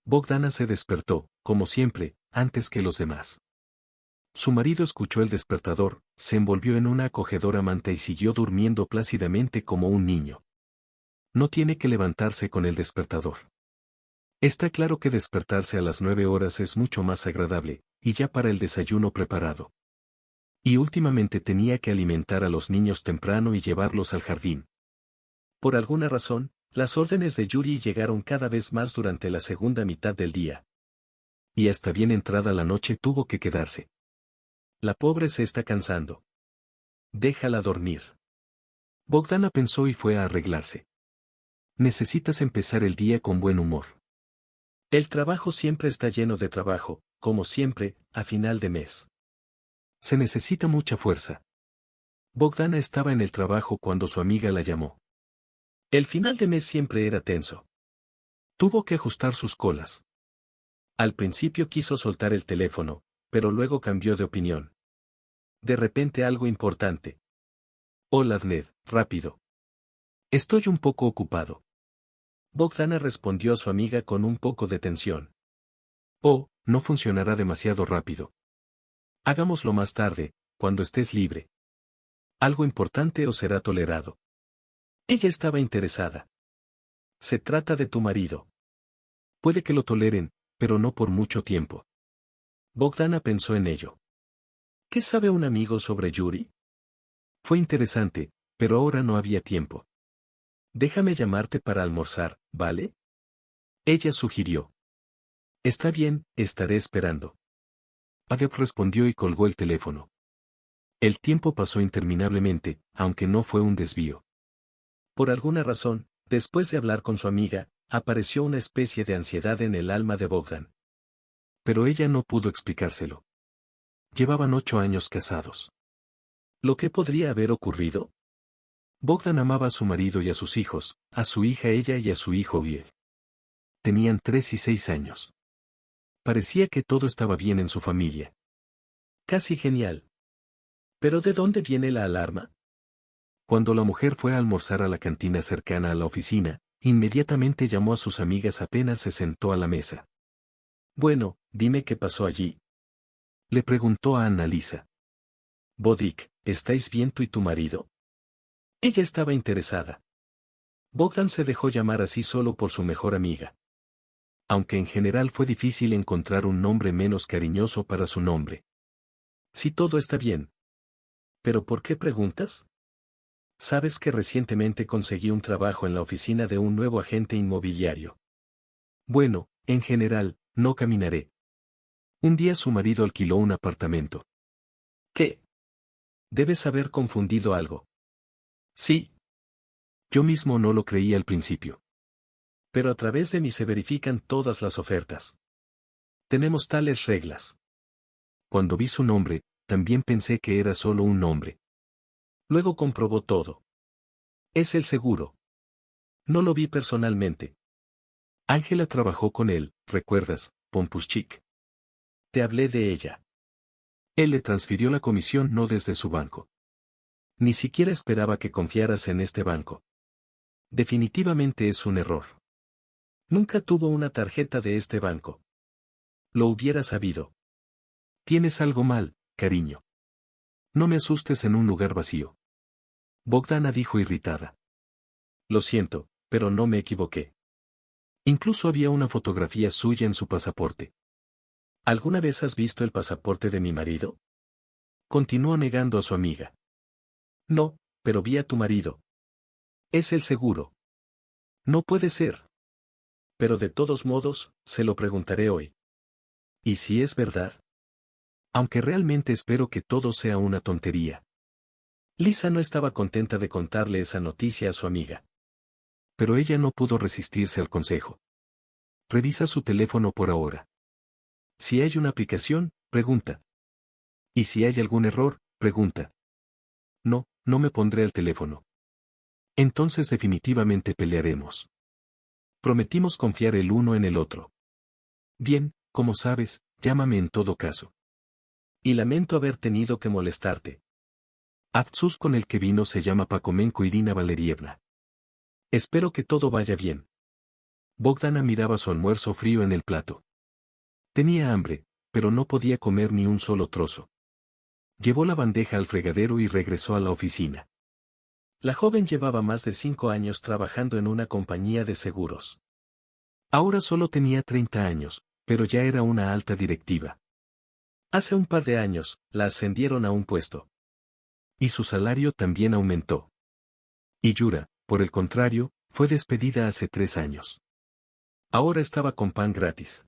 Bogdana se despertó, como siempre, antes que los demás. Su marido escuchó el despertador, se envolvió en una acogedora manta y siguió durmiendo plácidamente como un niño. No tiene que levantarse con el despertador. Está claro que despertarse a las 9 horas es mucho más agradable, y ya para el desayuno preparado. Y últimamente tenía que alimentar a los niños temprano y llevarlos al jardín. Por alguna razón, las órdenes de Yuri llegaron cada vez más durante la segunda mitad del día. Y hasta bien entrada la noche tuvo que quedarse. La pobre se está cansando. Déjala dormir. Bogdana pensó y fue a arreglarse. Necesitas empezar el día con buen humor. El trabajo siempre está lleno de trabajo, como siempre, a final de mes. Se necesita mucha fuerza. Bogdana estaba en el trabajo cuando su amiga la llamó. El final de mes siempre era tenso. Tuvo que ajustar sus colas. Al principio quiso soltar el teléfono, pero luego cambió de opinión. De repente algo importante. Hola Ned, rápido. Estoy un poco ocupado. Bogdana respondió a su amiga con un poco de tensión. Oh, no funcionará demasiado rápido. Hagámoslo más tarde, cuando estés libre. ¿Algo importante o será tolerado? Ella estaba interesada. Se trata de tu marido. Puede que lo toleren, pero no por mucho tiempo. Bogdana pensó en ello. ¿Qué sabe un amigo sobre Yuri? Fue interesante, pero ahora no había tiempo. Déjame llamarte para almorzar, ¿vale? Ella sugirió. Está bien, estaré esperando. Agep respondió y colgó el teléfono. El tiempo pasó interminablemente, aunque no fue un desvío. Por alguna razón, después de hablar con su amiga, apareció una especie de ansiedad en el alma de Bogdan. Pero ella no pudo explicárselo. Llevaban 8 años casados. ¿Lo que podría haber ocurrido? Bogdan amaba a su marido y a sus hijos, a su hija ella y a su hijo Biel. Tenían 3 y 6 años. Parecía que todo estaba bien en su familia. Casi genial. ¿Pero de dónde viene la alarma? Cuando la mujer fue a almorzar a la cantina cercana a la oficina, inmediatamente llamó a sus amigas apenas se sentó a la mesa. Bueno, dime qué pasó allí. Le preguntó a Annalisa. Bodik, ¿estáis bien tú y tu marido? Ella estaba interesada. Bogdan se dejó llamar así solo por su mejor amiga. Aunque en general fue difícil encontrar un nombre menos cariñoso para su nombre. Si todo está bien. ¿Pero por qué preguntas? Sabes que recientemente conseguí un trabajo en la oficina de un nuevo agente inmobiliario. Bueno, en general, no caminaré. Un día su marido alquiló un apartamento. ¿Qué? Debes haber confundido algo. Sí. Yo mismo no lo creí al principio. Pero a través de mí se verifican todas las ofertas. Tenemos tales reglas. Cuando vi su nombre, también pensé que era solo un nombre. Luego comprobó todo. Es el seguro. No lo vi personalmente. Ángela trabajó con él, ¿recuerdas, Pompuschik? Te hablé de ella. Él le transfirió la comisión no desde su banco. Ni siquiera esperaba que confiaras en este banco. Definitivamente es un error. Nunca tuvo una tarjeta de este banco. Lo hubiera sabido. Tienes algo mal, cariño. No me asustes en un lugar vacío. Bogdana dijo irritada. Lo siento, pero no me equivoqué. Incluso había una fotografía suya en su pasaporte. ¿Alguna vez has visto el pasaporte de mi marido? Continuó negando a su amiga. No, pero vi a tu marido. Es el seguro. No puede ser. Pero de todos modos, se lo preguntaré hoy. ¿Y si es verdad? Aunque realmente espero que todo sea una tontería. Lisa no estaba contenta de contarle esa noticia a su amiga. Pero ella no pudo resistirse al consejo. Revisa su teléfono por ahora. Si hay una aplicación, pregunta. Y si hay algún error, pregunta. No, no me pondré al teléfono. Entonces definitivamente pelearemos. Prometimos confiar el uno en el otro. Bien, como sabes, llámame en todo caso. Y lamento haber tenido que molestarte. Aftsus con el que vino se llama Pakomenko Irina Valerievna. Espero que todo vaya bien. Bogdana miraba su almuerzo frío en el plato. Tenía hambre, pero no podía comer ni un solo trozo. Llevó la bandeja al fregadero y regresó a la oficina. La joven llevaba más de 5 años trabajando en una compañía de seguros. Ahora solo tenía 30 años, pero ya era una alta directiva. Hace un par de años, la ascendieron a un puesto. Y su salario también aumentó. Y Yura, por el contrario, fue despedida hace 3 años. Ahora estaba con pan gratis.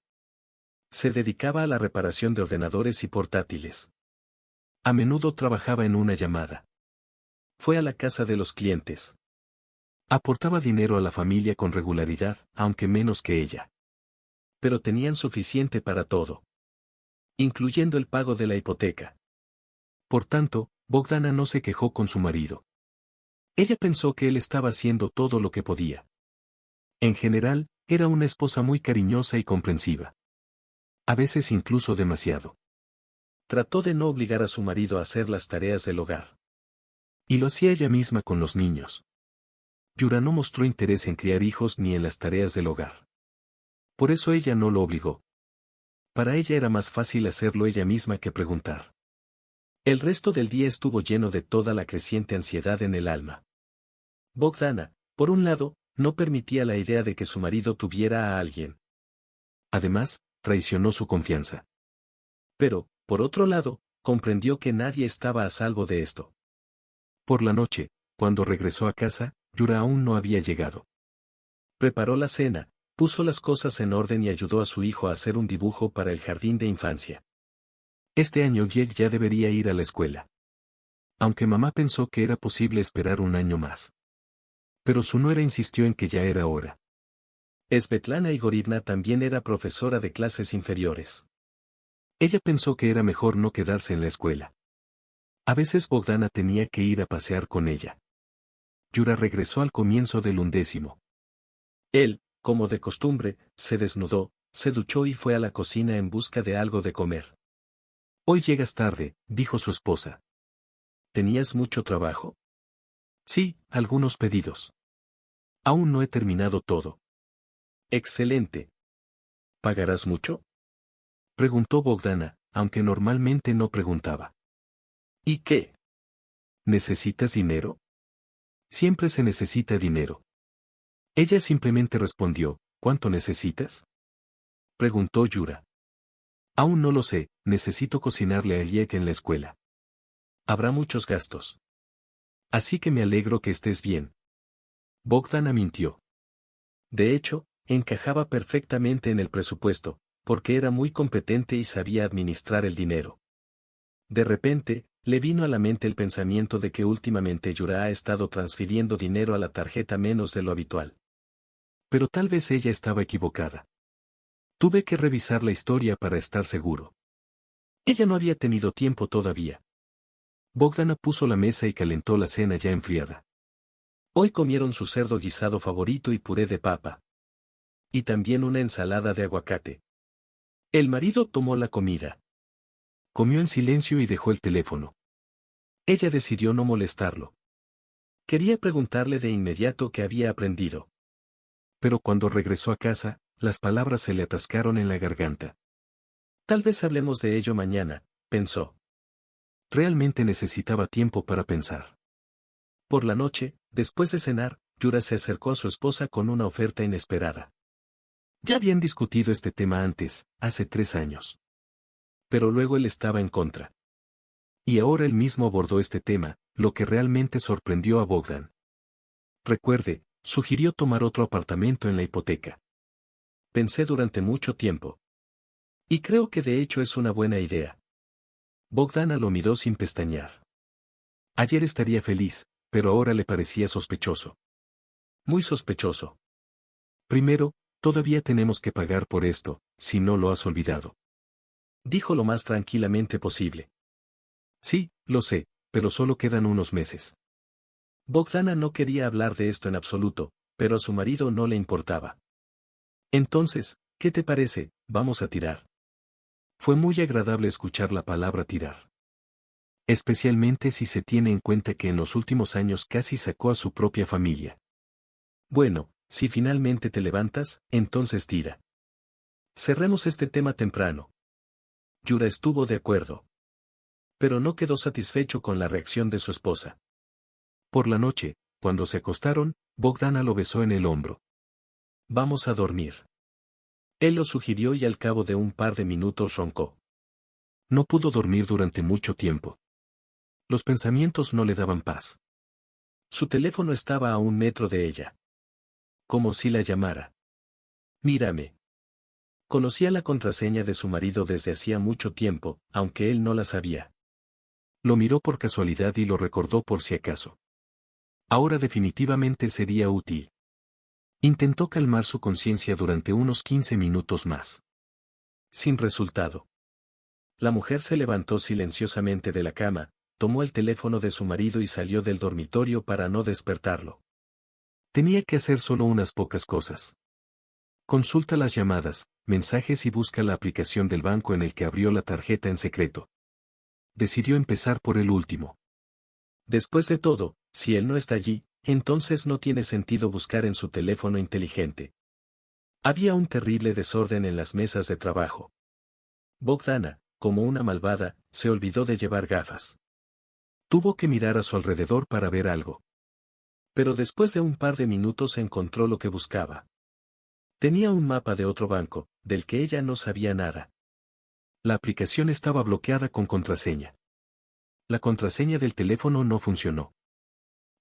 Se dedicaba a la reparación de ordenadores y portátiles. A menudo trabajaba en una llamada. Fue a la casa de los clientes. Aportaba dinero a la familia con regularidad, aunque menos que ella. Pero tenían suficiente para todo. Incluyendo el pago de la hipoteca. Por tanto, Bogdana no se quejó con su marido. Ella pensó que él estaba haciendo todo lo que podía. En general, era una esposa muy cariñosa y comprensiva. A veces incluso demasiado. Trató de no obligar a su marido a hacer las tareas del hogar. Y lo hacía ella misma con los niños. Yura no mostró interés en criar hijos ni en las tareas del hogar. Por eso ella no lo obligó. Para ella era más fácil hacerlo ella misma que preguntar. El resto del día estuvo lleno de toda la creciente ansiedad en el alma. Bogdana, por un lado, no permitía la idea de que su marido tuviera a alguien. Además, traicionó su confianza. Pero, por otro lado, comprendió que nadie estaba a salvo de esto. Por la noche, cuando regresó a casa, Yura aún no había llegado. Preparó la cena, puso las cosas en orden y ayudó a su hijo a hacer un dibujo para el jardín de infancia. Este año Yeg ya debería ir a la escuela. Aunque mamá pensó que era posible esperar un año más. Pero su nuera insistió en que ya era hora. Svetlana Igorivna también era profesora de clases inferiores. Ella pensó que era mejor no quedarse en la escuela. A veces Bogdana tenía que ir a pasear con ella. Yura regresó al comienzo del 11º. Él, como de costumbre, se desnudó, se duchó y fue a la cocina en busca de algo de comer. Hoy llegas tarde, dijo su esposa. ¿Tenías mucho trabajo? Sí, algunos pedidos. Aún no he terminado todo. Excelente. ¿Pagarás mucho? Preguntó Bogdana, aunque normalmente no preguntaba. ¿Y qué? ¿Necesitas dinero? Siempre se necesita dinero. Ella simplemente respondió, ¿cuánto necesitas? Preguntó Yura. Aún no lo sé, necesito cocinarle a Yek en la escuela. Habrá muchos gastos. Así que me alegro que estés bien. Bogdana mintió. De hecho, encajaba perfectamente en el presupuesto, porque era muy competente y sabía administrar el dinero. De repente, le vino a la mente el pensamiento de que últimamente Yura ha estado transfiriendo dinero a la tarjeta menos de lo habitual. Pero tal vez ella estaba equivocada. Tuve que revisar la historia para estar seguro. Ella no había tenido tiempo todavía. Bogdana puso la mesa y calentó la cena ya enfriada. Hoy comieron su cerdo guisado favorito y puré de papa. Y también una ensalada de aguacate. El marido tomó la comida. Comió en silencio y dejó el teléfono. Ella decidió no molestarlo. Quería preguntarle de inmediato qué había aprendido. Pero cuando regresó a casa, las palabras se le atascaron en la garganta. Tal vez hablemos de ello mañana, pensó. Realmente necesitaba tiempo para pensar. Por la noche, después de cenar, Yura se acercó a su esposa con una oferta inesperada. Ya habían discutido este tema antes, hace 3 años. Pero luego él estaba en contra. Y ahora él mismo abordó este tema, lo que realmente sorprendió a Bogdan. Recuerde, sugirió tomar otro apartamento en la hipoteca. Pensé durante mucho tiempo. Y creo que de hecho es una buena idea. Bogdana lo miró sin pestañear. Ayer estaría feliz, pero ahora le parecía sospechoso. Muy sospechoso. Primero, todavía tenemos que pagar por esto, si no lo has olvidado. Dijo lo más tranquilamente posible. Sí, lo sé, pero solo quedan unos meses. Bogdana no quería hablar de esto en absoluto, pero a su marido no le importaba. Entonces, ¿qué te parece? Vamos a tirar. Fue muy agradable escuchar la palabra tirar. Especialmente si se tiene en cuenta que en los últimos años casi sacó a su propia familia. Bueno, Si finalmente te levantas, entonces tira. Cerremos este tema temprano. Yura estuvo de acuerdo. Pero no quedó satisfecho con la reacción de su esposa. Por la noche, cuando se acostaron, Bogdana lo besó en el hombro. Vamos a dormir. Él lo sugirió y al cabo de un par de minutos roncó. No pudo dormir durante mucho tiempo. Los pensamientos no le daban paz. Su teléfono estaba a 1 metro de ella. Como si la llamara. Mírame. Conocía la contraseña de su marido desde hacía mucho tiempo, aunque él no la sabía. Lo miró por casualidad y lo recordó por si acaso. Ahora definitivamente sería útil. Intentó calmar su conciencia durante unos 15 minutos más. Sin resultado. La mujer se levantó silenciosamente de la cama, tomó el teléfono de su marido y salió del dormitorio para no despertarlo. Tenía que hacer solo unas pocas cosas. Consulta las llamadas, mensajes y busca la aplicación del banco en el que abrió la tarjeta en secreto. Decidió empezar por el último. Después de todo, si él no está allí, entonces no tiene sentido buscar en su teléfono inteligente. Había un terrible desorden en las mesas de trabajo. Bogdana, como una malvada, se olvidó de llevar gafas. Tuvo que mirar a su alrededor para ver algo. Pero después de un par de minutos encontró lo que buscaba. Tenía un mapa de otro banco, del que ella no sabía nada. La aplicación estaba bloqueada con contraseña. La contraseña del teléfono no funcionó.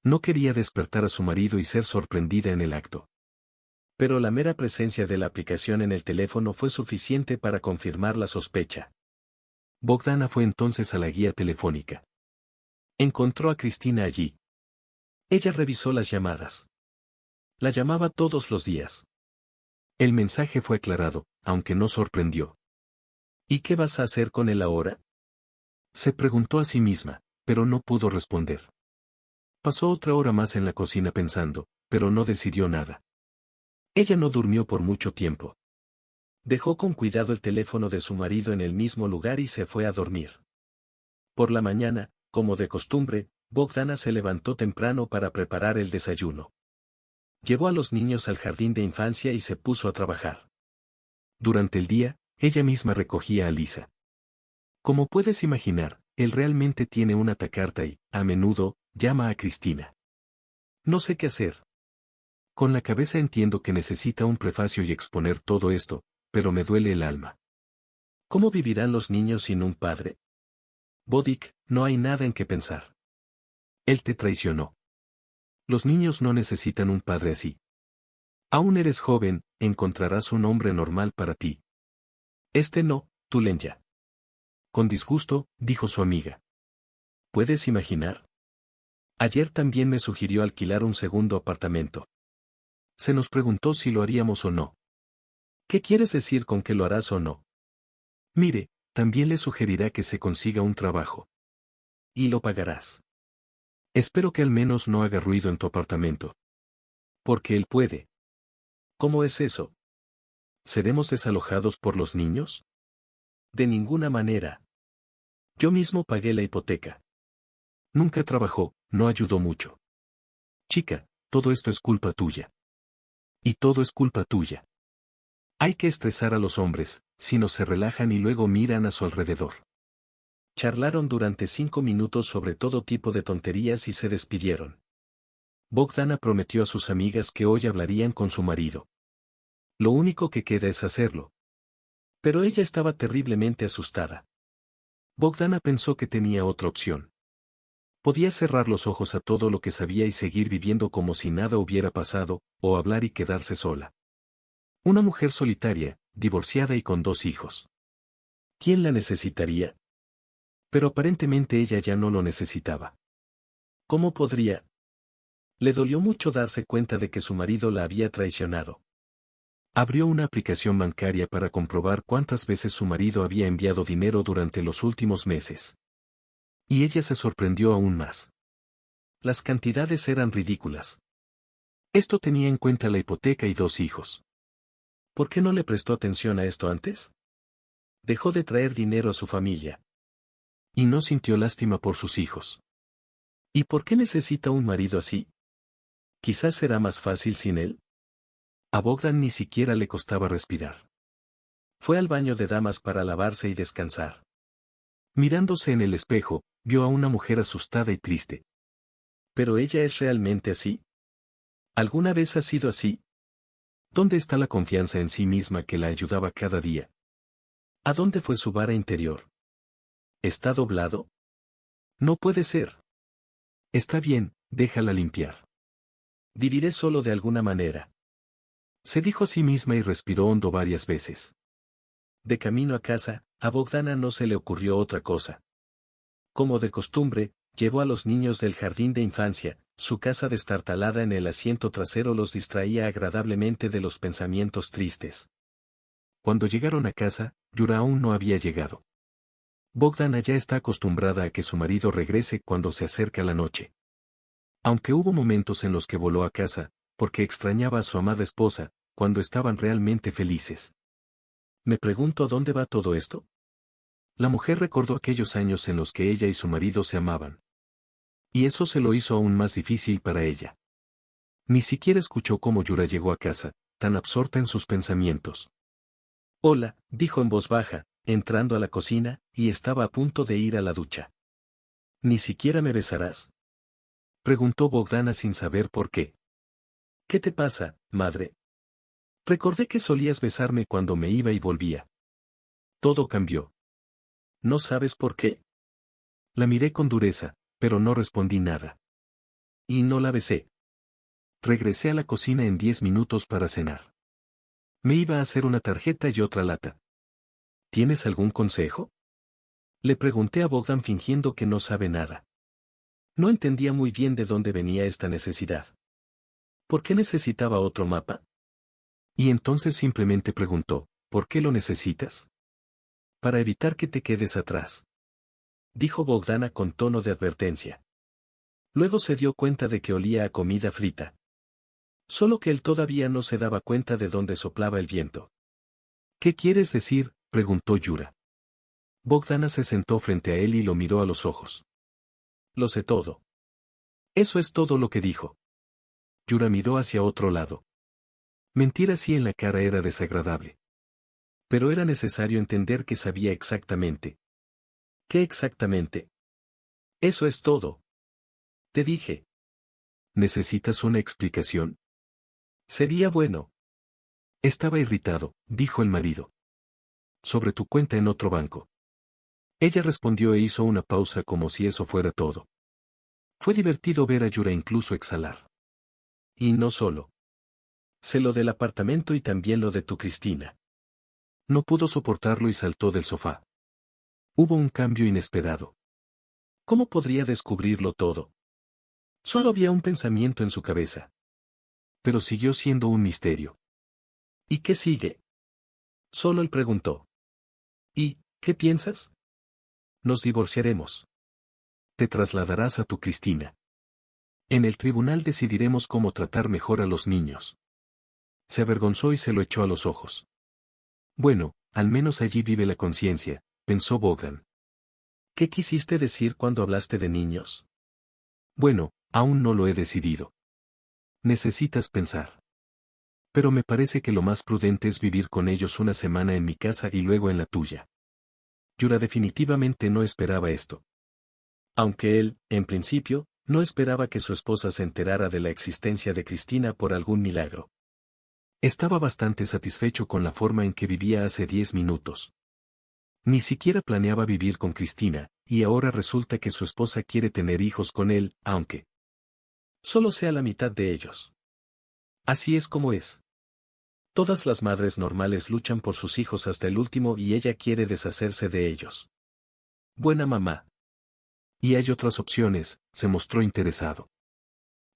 No quería despertar a su marido y ser sorprendida en el acto. Pero la mera presencia de la aplicación en el teléfono fue suficiente para confirmar la sospecha. Bogdana fue entonces a la guía telefónica. Encontró a Cristina allí. Ella revisó las llamadas. La llamaba todos los días. El mensaje fue aclarado, aunque no sorprendió. ¿Y qué vas a hacer con él ahora? Se preguntó a sí misma, pero no pudo responder. Pasó otra hora más en la cocina pensando, pero no decidió nada. Ella no durmió por mucho tiempo. Dejó con cuidado el teléfono de su marido en el mismo lugar y se fue a dormir. Por la mañana, como de costumbre, Bogdana se levantó temprano para preparar el desayuno. Llevó a los niños al jardín de infancia y se puso a trabajar. Durante el día, ella misma recogía a Lisa. Como puedes imaginar, él realmente tiene una tacarta y, a menudo, llama a Cristina. No sé qué hacer. Con la cabeza entiendo que necesita un prefacio y exponer todo esto, pero me duele el alma. ¿Cómo vivirán los niños sin un padre? Bodik, no hay nada en qué pensar. Él te traicionó. Los niños no necesitan un padre así. Aún eres joven, encontrarás un hombre normal para ti. Este no, Tulenya. Con disgusto, dijo su amiga. ¿Puedes imaginar? Ayer también me sugirió alquilar un segundo apartamento. Se nos preguntó si lo haríamos o no. ¿Qué quieres decir con que lo harás o no? Mire, también le sugerirá que se consiga un trabajo. Y lo pagarás. Espero que al menos no haga ruido en tu apartamento. Porque él puede. ¿Cómo es eso? ¿Seremos desalojados por los niños? De ninguna manera. Yo mismo pagué la hipoteca. Nunca trabajó, no ayudó mucho. Chica, todo esto es culpa tuya. Y todo es culpa tuya. Hay que estresar a los hombres, si no se relajan y luego miran a su alrededor. Charlaron durante 5 minutos sobre todo tipo de tonterías y se despidieron. Bogdana prometió a sus amigas que hoy hablarían con su marido. Lo único que queda es hacerlo. Pero ella estaba terriblemente asustada. Bogdana pensó que tenía otra opción. Podía cerrar los ojos a todo lo que sabía y seguir viviendo como si nada hubiera pasado, o hablar y quedarse sola. Una mujer solitaria, divorciada y con 2 hijos. ¿Quién la necesitaría? Pero aparentemente ella ya no lo necesitaba. ¿Cómo podría? Le dolió mucho darse cuenta de que su marido la había traicionado. Abrió una aplicación bancaria para comprobar cuántas veces su marido había enviado dinero durante los últimos meses. Y ella se sorprendió aún más. Las cantidades eran ridículas. Esto tenía en cuenta la hipoteca y 2 hijos. ¿Por qué no le prestó atención a esto antes? Dejó de traer dinero a su familia. Y no sintió lástima por sus hijos. ¿Y por qué necesita un marido así? Quizás será más fácil sin él. A Bogdan ni siquiera le costaba respirar. Fue al baño de damas para lavarse y descansar. Mirándose en el espejo, vio a una mujer asustada y triste. ¿Pero ella es realmente así? ¿Alguna vez ha sido así? ¿Dónde está la confianza en sí misma que la ayudaba cada día? ¿A dónde fue su vara interior? ¿Está doblado? No puede ser. Está bien, déjala limpiar. Viviré solo de alguna manera. Se dijo a sí misma y respiró hondo varias veces. De camino a casa, a Bogdana no se le ocurrió otra cosa. Como de costumbre, llevó a los niños del jardín de infancia, su casa destartalada en el asiento trasero los distraía agradablemente de los pensamientos tristes. Cuando llegaron a casa, Yura aún no había llegado. Bogdana ya está acostumbrada a que su marido regrese cuando se acerca la noche. Aunque hubo momentos en los que voló a casa, porque extrañaba a su amada esposa, cuando estaban realmente felices. Me pregunto dónde va todo esto. La mujer recordó aquellos años en los que ella y su marido se amaban. Y eso se lo hizo aún más difícil para ella. Ni siquiera escuchó cómo Yura llegó a casa, tan absorta en sus pensamientos. Hola, dijo en voz baja, entrando a la cocina, y estaba a punto de ir a la ducha. ¿Ni siquiera me besarás? Preguntó Bogdana sin saber por qué. ¿Qué te pasa, madre? Recordé que solías besarme cuando me iba y volvía. Todo cambió. ¿No sabes por qué? La miré con dureza, pero no respondí nada. Y no la besé. Regresé a la cocina en 10 minutos para cenar. Me iba a hacer una tarjeta y otra lata. ¿Tienes algún consejo? Le pregunté a Bogdan fingiendo que no sabe nada. No entendía muy bien de dónde venía esta necesidad. ¿Por qué necesitaba otro mapa? Y entonces simplemente preguntó, ¿por qué lo necesitas? Para evitar que te quedes atrás. Dijo Bogdana con tono de advertencia. Luego se dio cuenta de que olía a comida frita. Solo que él todavía no se daba cuenta de dónde soplaba el viento. ¿Qué quieres decir?, preguntó Yura. Bogdana se sentó frente a él y lo miró a los ojos. Lo sé todo. Eso es todo lo que dijo. Yura miró hacia otro lado. Mentir así en la cara era desagradable. Pero era necesario entender que sabía exactamente. ¿Qué exactamente? Eso es todo. Te dije. ¿Necesitas una explicación? Sería bueno. Estaba irritado, dijo el marido. Sobre tu cuenta en otro banco. Ella respondió e hizo una pausa como si eso fuera todo. Fue divertido ver a Yura incluso exhalar. Y no solo. Sé lo del apartamento y también lo de tu Cristina. No pudo soportarlo y saltó del sofá. Hubo un cambio inesperado. ¿Cómo podría descubrirlo todo? Solo había un pensamiento en su cabeza. Pero siguió siendo un misterio. ¿Y qué sigue? Solo él preguntó. ¿Y qué piensas? Nos divorciaremos. Te trasladarás a tu Cristina. En el tribunal decidiremos cómo tratar mejor a los niños. Se avergonzó y se lo echó a los ojos. Bueno, al menos allí vive la conciencia, pensó Bogdan. ¿Qué quisiste decir cuando hablaste de niños? Bueno, aún no lo he decidido. Necesitas pensar. Pero me parece que lo más prudente es vivir con ellos una semana en mi casa y luego en la tuya. Yura definitivamente no esperaba esto. Aunque él, en principio, no esperaba que su esposa se enterara de la existencia de Cristina por algún milagro. Estaba bastante satisfecho con la forma en que vivía hace 10 minutos. Ni siquiera planeaba vivir con Cristina, y ahora resulta que su esposa quiere tener hijos con él, aunque solo sea la mitad de ellos. Así es como es. Todas las madres normales luchan por sus hijos hasta el último y ella quiere deshacerse de ellos. Buena mamá. Y hay otras opciones, se mostró interesado.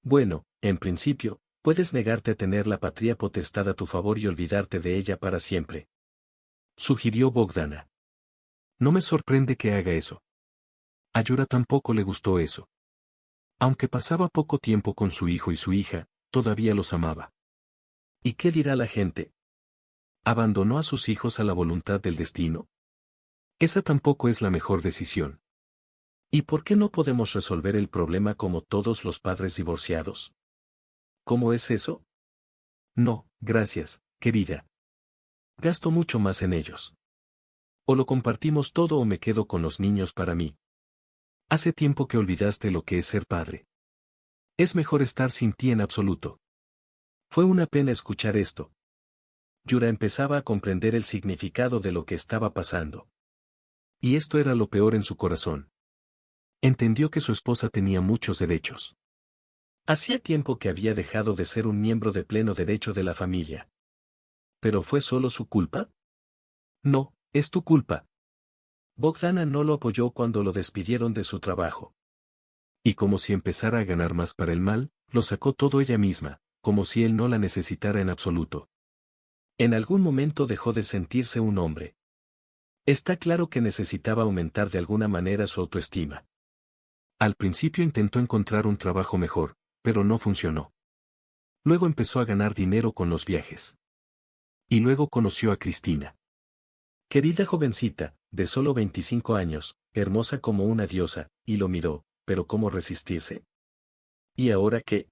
Bueno, en principio, puedes negarte a tener la patria potestad a tu favor y olvidarte de ella para siempre. Sugirió Bogdana. No me sorprende que haga eso. A Yura tampoco le gustó eso. Aunque pasaba poco tiempo con su hijo y su hija, todavía los amaba. ¿Y qué dirá la gente? ¿Abandonó a sus hijos a la voluntad del destino? Esa tampoco es la mejor decisión. ¿Y por qué no podemos resolver el problema como todos los padres divorciados? ¿Cómo es eso? No, gracias, querida. Gasto mucho más en ellos. O lo compartimos todo o me quedo con los niños para mí. Hace tiempo que olvidaste lo que es ser padre. Es mejor estar sin ti en absoluto. Fue una pena escuchar esto. Yura empezaba a comprender el significado de lo que estaba pasando. Y esto era lo peor en su corazón. Entendió que su esposa tenía muchos derechos. Hacía tiempo que había dejado de ser un miembro de pleno derecho de la familia. ¿Pero fue solo su culpa? No, es tu culpa. Bogdana no lo apoyó cuando lo despidieron de su trabajo. Y como si empezara a ganar más para el mal, lo sacó todo ella misma, como si él no la necesitara en absoluto. En algún momento dejó de sentirse un hombre. Está claro que necesitaba aumentar de alguna manera su autoestima. Al principio intentó encontrar un trabajo mejor, pero no funcionó. Luego empezó a ganar dinero con los viajes. Y luego conoció a Cristina. Querida jovencita, de solo 25 años, hermosa como una diosa, y lo miró, pero ¿cómo resistirse? ¿Y ahora qué?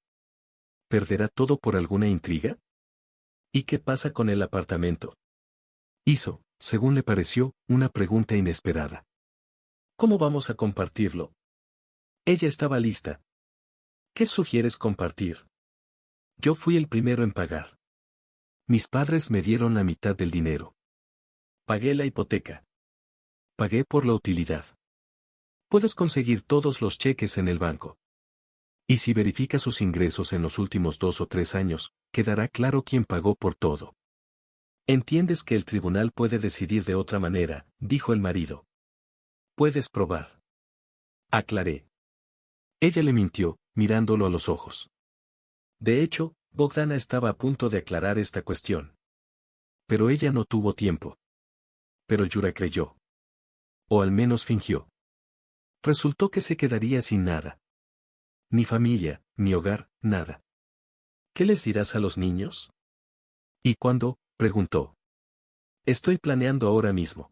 ¿Perderá todo por alguna intriga? ¿Y qué pasa con el apartamento? Hizo, según le pareció, una pregunta inesperada. ¿Cómo vamos a compartirlo? Ella estaba lista. ¿Qué sugieres compartir? Yo fui el primero en pagar. Mis padres me dieron la mitad del dinero. Pagué la hipoteca. Pagué por la utilidad. Puedes conseguir todos los cheques en el banco. Y si verifica sus ingresos en los últimos 2 o 3 años, quedará claro quién pagó por todo. Entiendes que el tribunal puede decidir de otra manera, dijo el marido. Puedes probar. Aclaré. Ella le mintió, mirándolo a los ojos. De hecho, Bogdana estaba a punto de aclarar esta cuestión. Pero ella no tuvo tiempo. Pero Yura creyó. O al menos fingió. Resultó que se quedaría sin nada. Ni familia, ni hogar, nada. ¿Qué les dirás a los niños? ¿Y cuándo? Preguntó. Estoy planeando ahora mismo.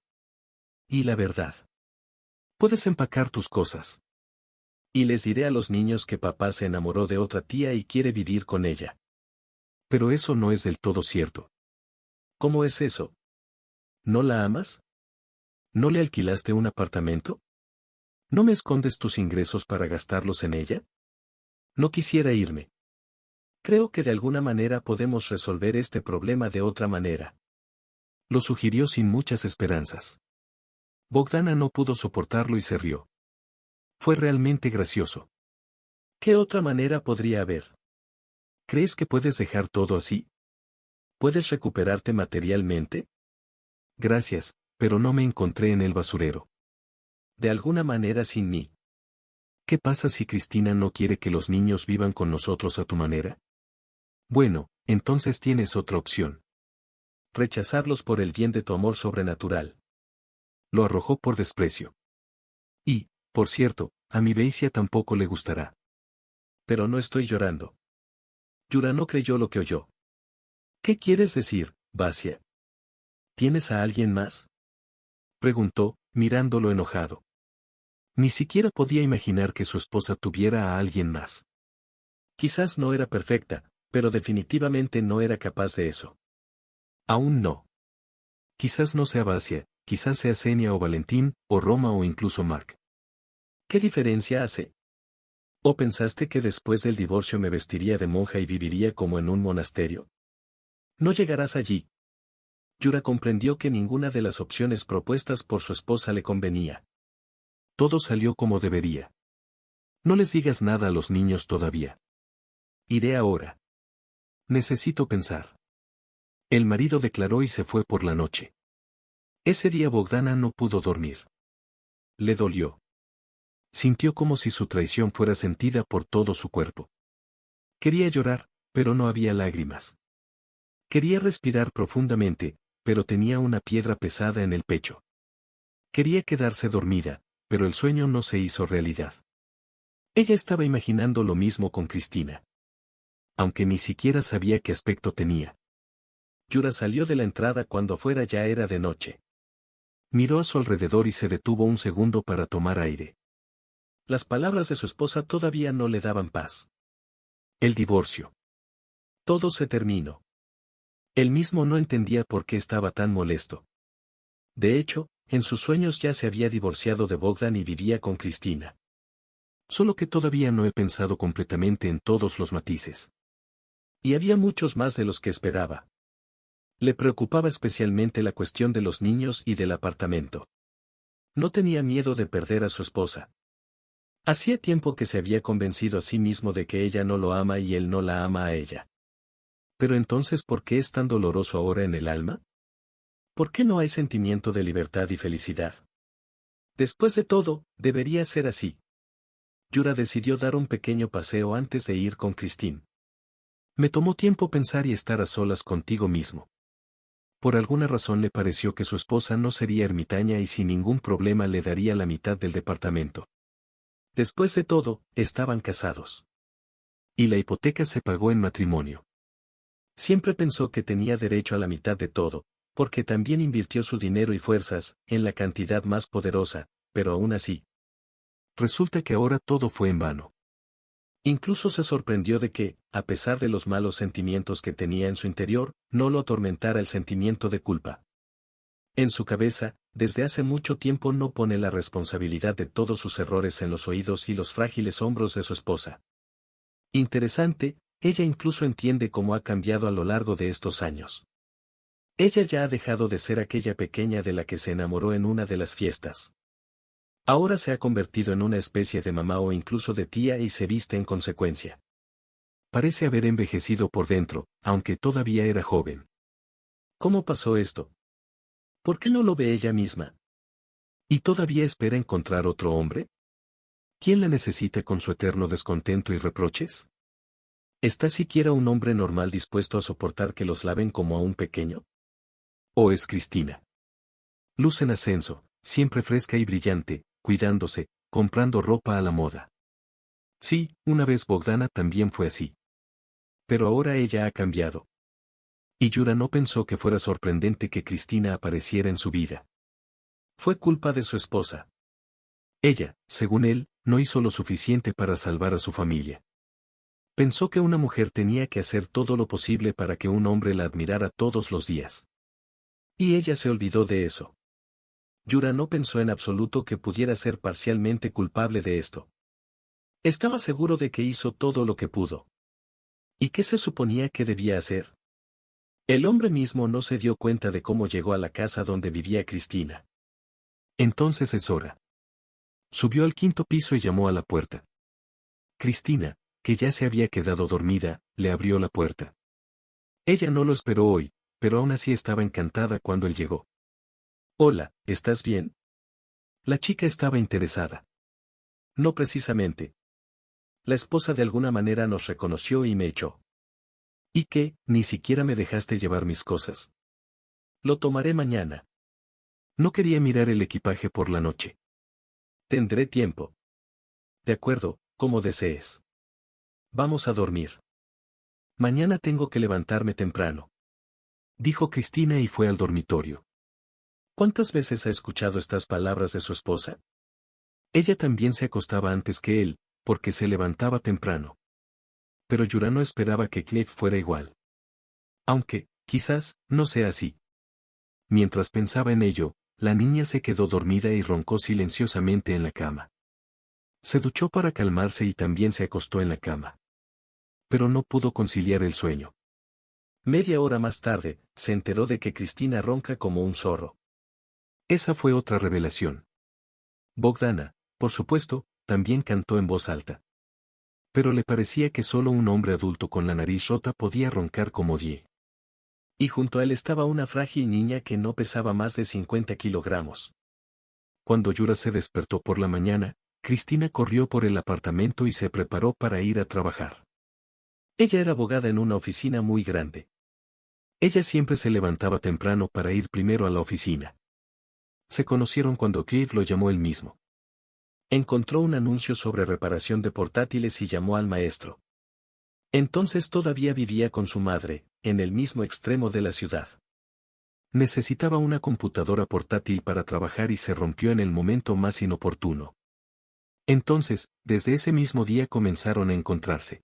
Y la verdad. Puedes empacar tus cosas. Y les diré a los niños que papá se enamoró de otra tía y quiere vivir con ella. Pero eso no es del todo cierto. ¿Cómo es eso? ¿No la amas? ¿No le alquilaste un apartamento? ¿No me escondes tus ingresos para gastarlos en ella? No quisiera irme. Creo que de alguna manera podemos resolver este problema de otra manera. Lo sugirió sin muchas esperanzas. Bogdana no pudo soportarlo y se rió. Fue realmente gracioso. ¿Qué otra manera podría haber? ¿Crees que puedes dejar todo así? ¿Puedes recuperarte materialmente? Gracias, pero no me encontré en el basurero. De alguna manera sin mí. ¿Qué pasa si Cristina no quiere que los niños vivan con nosotros a tu manera? Bueno, entonces tienes otra opción. Rechazarlos por el bien de tu amor sobrenatural. Lo arrojó por desprecio. Y, por cierto, a mi Beisia tampoco le gustará. Pero no estoy llorando. Yura no creyó lo que oyó. ¿Qué quieres decir, Basia? ¿Tienes a alguien más? Preguntó, mirándolo enojado. Ni siquiera podía imaginar que su esposa tuviera a alguien más. Quizás no era perfecta, pero definitivamente no era capaz de eso. Aún no. Quizás no sea Basia, quizás sea Xenia o Valentín, o Roma o incluso Mark. ¿Qué diferencia hace? ¿O pensaste que después del divorcio me vestiría de monja y viviría como en un monasterio? No llegarás allí. Yura comprendió que ninguna de las opciones propuestas por su esposa le convenía. Todo salió como debería. No les digas nada a los niños todavía. Iré ahora. Necesito pensar. El marido declaró y se fue por la noche. Ese día Bogdana no pudo dormir. Le dolió. Sintió como si su traición fuera sentida por todo su cuerpo. Quería llorar, pero no había lágrimas. Quería respirar profundamente, pero tenía una piedra pesada en el pecho. Quería quedarse dormida, pero el sueño no se hizo realidad. Ella estaba imaginando lo mismo con Cristina. Aunque ni siquiera sabía qué aspecto tenía. Yura salió de la entrada cuando afuera ya era de noche. Miró a su alrededor y se detuvo un segundo para tomar aire. Las palabras de su esposa todavía no le daban paz. El divorcio. Todo se terminó. Él mismo no entendía por qué estaba tan molesto. De hecho, en sus sueños ya se había divorciado de Bogdan y vivía con Cristina. Solo que todavía no he pensado completamente en todos los matices. Y había muchos más de los que esperaba. Le preocupaba especialmente la cuestión de los niños y del apartamento. No tenía miedo de perder a su esposa. Hacía tiempo que se había convencido a sí mismo de que ella no lo ama y él no la ama a ella. Pero entonces, ¿por qué es tan doloroso ahora en el alma? ¿Por qué no hay sentimiento de libertad y felicidad? Después de todo, debería ser así. Yura decidió dar un pequeño paseo antes de ir con Christine. Me tomó tiempo pensar y estar a solas contigo mismo. Por alguna razón le pareció que su esposa no sería ermitaña y sin ningún problema le daría la mitad del departamento. Después de todo, estaban casados. Y la hipoteca se pagó en matrimonio. Siempre pensó que tenía derecho a la mitad de todo, porque también invirtió su dinero y fuerzas en la cantidad más poderosa, pero aún así. Resulta que ahora todo fue en vano. Incluso se sorprendió de que, a pesar de los malos sentimientos que tenía en su interior, no lo atormentara el sentimiento de culpa. En su cabeza, desde hace mucho tiempo no pone la responsabilidad de todos sus errores en los oídos y los frágiles hombros de su esposa. Interesante, ella incluso entiende cómo ha cambiado a lo largo de estos años. Ella ya ha dejado de ser aquella pequeña de la que se enamoró en una de las fiestas. Ahora se ha convertido en una especie de mamá o incluso de tía y se viste en consecuencia. Parece haber envejecido por dentro, aunque todavía era joven. ¿Cómo pasó esto? ¿Por qué no lo ve ella misma? ¿Y todavía espera encontrar otro hombre? ¿Quién la necesita con su eterno descontento y reproches? ¿Está siquiera un hombre normal dispuesto a soportar que los laven como a un pequeño? ¿O es Cristina? Luz en ascenso, siempre fresca y brillante, cuidándose, comprando ropa a la moda. Sí, una vez Bogdana también fue así. Pero ahora ella ha cambiado. Y Yura no pensó que fuera sorprendente que Cristina apareciera en su vida. Fue culpa de su esposa. Ella, según él, no hizo lo suficiente para salvar a su familia. Pensó que una mujer tenía que hacer todo lo posible para que un hombre la admirara todos los días. Y ella se olvidó de eso. Yura no pensó en absoluto que pudiera ser parcialmente culpable de esto. Estaba seguro de que hizo todo lo que pudo. ¿Y qué se suponía que debía hacer? El hombre mismo no se dio cuenta de cómo llegó a la casa donde vivía Cristina. Entonces es hora. Subió al quinto piso y llamó a la puerta. Cristina, que ya se había quedado dormida, le abrió la puerta. Ella no lo esperó hoy, pero aún así estaba encantada cuando él llegó. Hola, ¿estás bien? La chica estaba interesada. No precisamente. La esposa de alguna manera nos reconoció y me echó. ¿Y qué? Ni siquiera me dejaste llevar mis cosas. Lo tomaré mañana. No quería mirar el equipaje por la noche. Tendré tiempo. De acuerdo, como desees. Vamos a dormir. Mañana tengo que levantarme temprano. Dijo Cristina y fue al dormitorio. ¿Cuántas veces ha escuchado estas palabras de su esposa? Ella también se acostaba antes que él, porque se levantaba temprano. Pero Yura no esperaba que Cliff fuera igual. Aunque, quizás, no sea así. Mientras pensaba en ello, la niña se quedó dormida y roncó silenciosamente en la cama. Se duchó para calmarse y también se acostó en la cama. Pero no pudo conciliar el sueño. Media hora más tarde, se enteró de que Cristina ronca como un zorro. Esa fue otra revelación. Bogdana, por supuesto, también cantó en voz alta. Pero le parecía que solo un hombre adulto con la nariz rota podía roncar como Die. Y junto a él estaba una frágil niña que no pesaba más de 50 kilogramos. Cuando Yura se despertó por la mañana, Cristina corrió por el apartamento y se preparó para ir a trabajar. Ella era abogada en una oficina muy grande. Ella siempre se levantaba temprano para ir primero a la oficina. Se conocieron cuando Cliff lo llamó él mismo. Encontró un anuncio sobre reparación de portátiles y llamó al maestro. Entonces todavía vivía con su madre, en el mismo extremo de la ciudad. Necesitaba una computadora portátil para trabajar y se rompió en el momento más inoportuno. Entonces, desde ese mismo día comenzaron a encontrarse.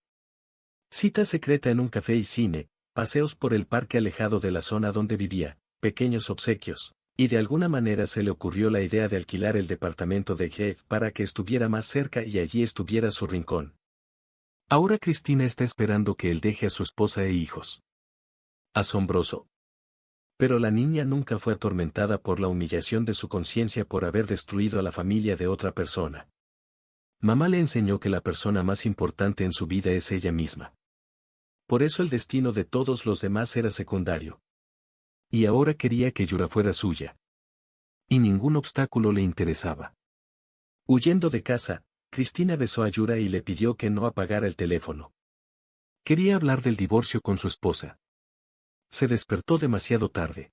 Cita secreta en un café y cine, paseos por el parque alejado de la zona donde vivía, pequeños obsequios, y de alguna manera se le ocurrió la idea de alquilar el departamento de Jeff para que estuviera más cerca y allí estuviera su rincón. Ahora Cristina está esperando que él deje a su esposa e hijos. Asombroso. Pero la niña nunca fue atormentada por la humillación de su conciencia por haber destruido a la familia de otra persona. Mamá le enseñó que la persona más importante en su vida es ella misma. Por eso el destino de todos los demás era secundario. Y ahora quería que Yura fuera suya. Y ningún obstáculo le interesaba. Huyendo de casa, Cristina besó a Yura y le pidió que no apagara el teléfono. Quería hablar del divorcio con su esposa. Se despertó demasiado tarde.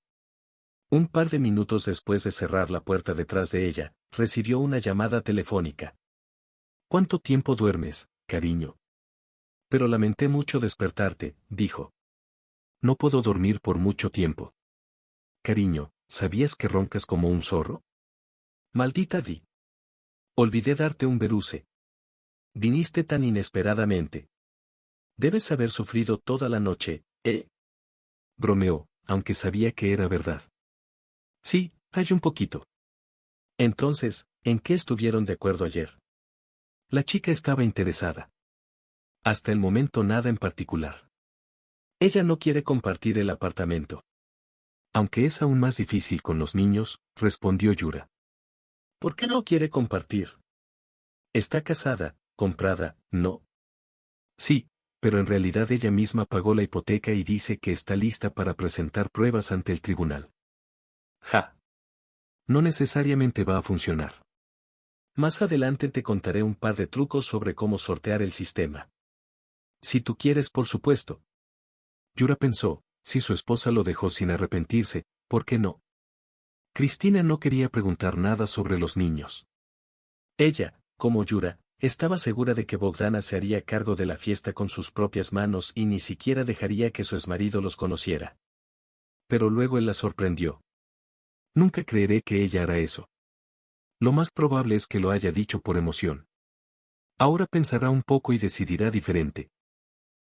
Un par de minutos después de cerrar la puerta detrás de ella, recibió una llamada telefónica. ¿Cuánto tiempo duermes, cariño? Pero lamenté mucho despertarte, dijo. No puedo dormir por mucho tiempo. Cariño, ¿sabías que roncas como un zorro? Maldita Di. Olvidé darte un beruce. Viniste tan inesperadamente. Debes haber sufrido toda la noche, ¿eh? Bromeó, aunque sabía que era verdad. Sí, hay un poquito. Entonces, ¿en qué estuvieron de acuerdo ayer? La chica estaba interesada. Hasta el momento nada en particular. Ella no quiere compartir el apartamento. Aunque es aún más difícil con los niños, respondió Yura. ¿Por qué no quiere compartir? Está casada, comprada, ¿no? Sí, pero en realidad ella misma pagó la hipoteca y dice que está lista para presentar pruebas ante el tribunal. Ja. No necesariamente va a funcionar. Más adelante te contaré un par de trucos sobre cómo sortear el sistema. Si tú quieres, por supuesto. Yura pensó, si su esposa lo dejó sin arrepentirse, ¿por qué no? Cristina no quería preguntar nada sobre los niños. Ella, como Yura, estaba segura de que Bogdana se haría cargo de la fiesta con sus propias manos y ni siquiera dejaría que su exmarido los conociera. Pero luego él la sorprendió. Nunca creeré que ella hará eso. Lo más probable es que lo haya dicho por emoción. Ahora pensará un poco y decidirá diferente.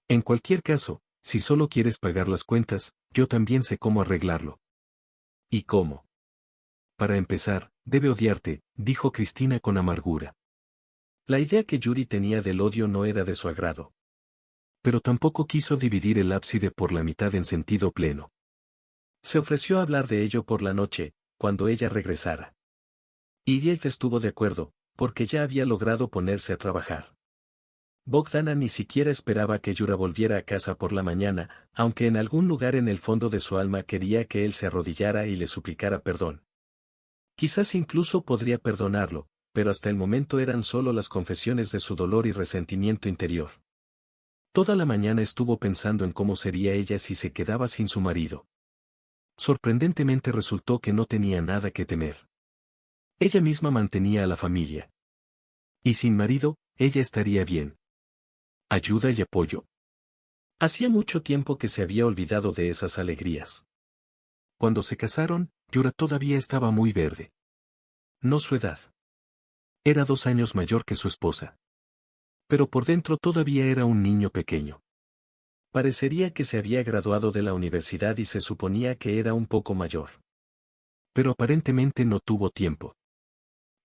En cualquier caso, si solo quieres pagar las cuentas, yo también sé cómo arreglarlo. ¿Y cómo? Para empezar, debe odiarte, dijo Cristina con amargura. La idea que Yuri tenía del odio no era de su agrado. Pero tampoco quiso dividir el ábside por la mitad en sentido pleno. Se ofreció a hablar de ello por la noche, cuando ella regresara. Y Jeff estuvo de acuerdo, porque ya había logrado ponerse a trabajar. Bogdana ni siquiera esperaba que Yura volviera a casa por la mañana, aunque en algún lugar en el fondo de su alma quería que él se arrodillara y le suplicara perdón. Quizás incluso podría perdonarlo, pero hasta el momento eran solo las confesiones de su dolor y resentimiento interior. Toda la mañana estuvo pensando en cómo sería ella si se quedaba sin su marido. Sorprendentemente resultó que no tenía nada que temer. Ella misma mantenía a la familia. Y sin marido, ella estaría bien. Ayuda y apoyo. Hacía mucho tiempo que se había olvidado de esas alegrías. Cuando se casaron, Yura todavía estaba muy verde. No su edad. Era 2 años mayor que su esposa. Pero por dentro todavía era un niño pequeño. Parecería que se había graduado de la universidad y se suponía que era un poco mayor. Pero aparentemente no tuvo tiempo.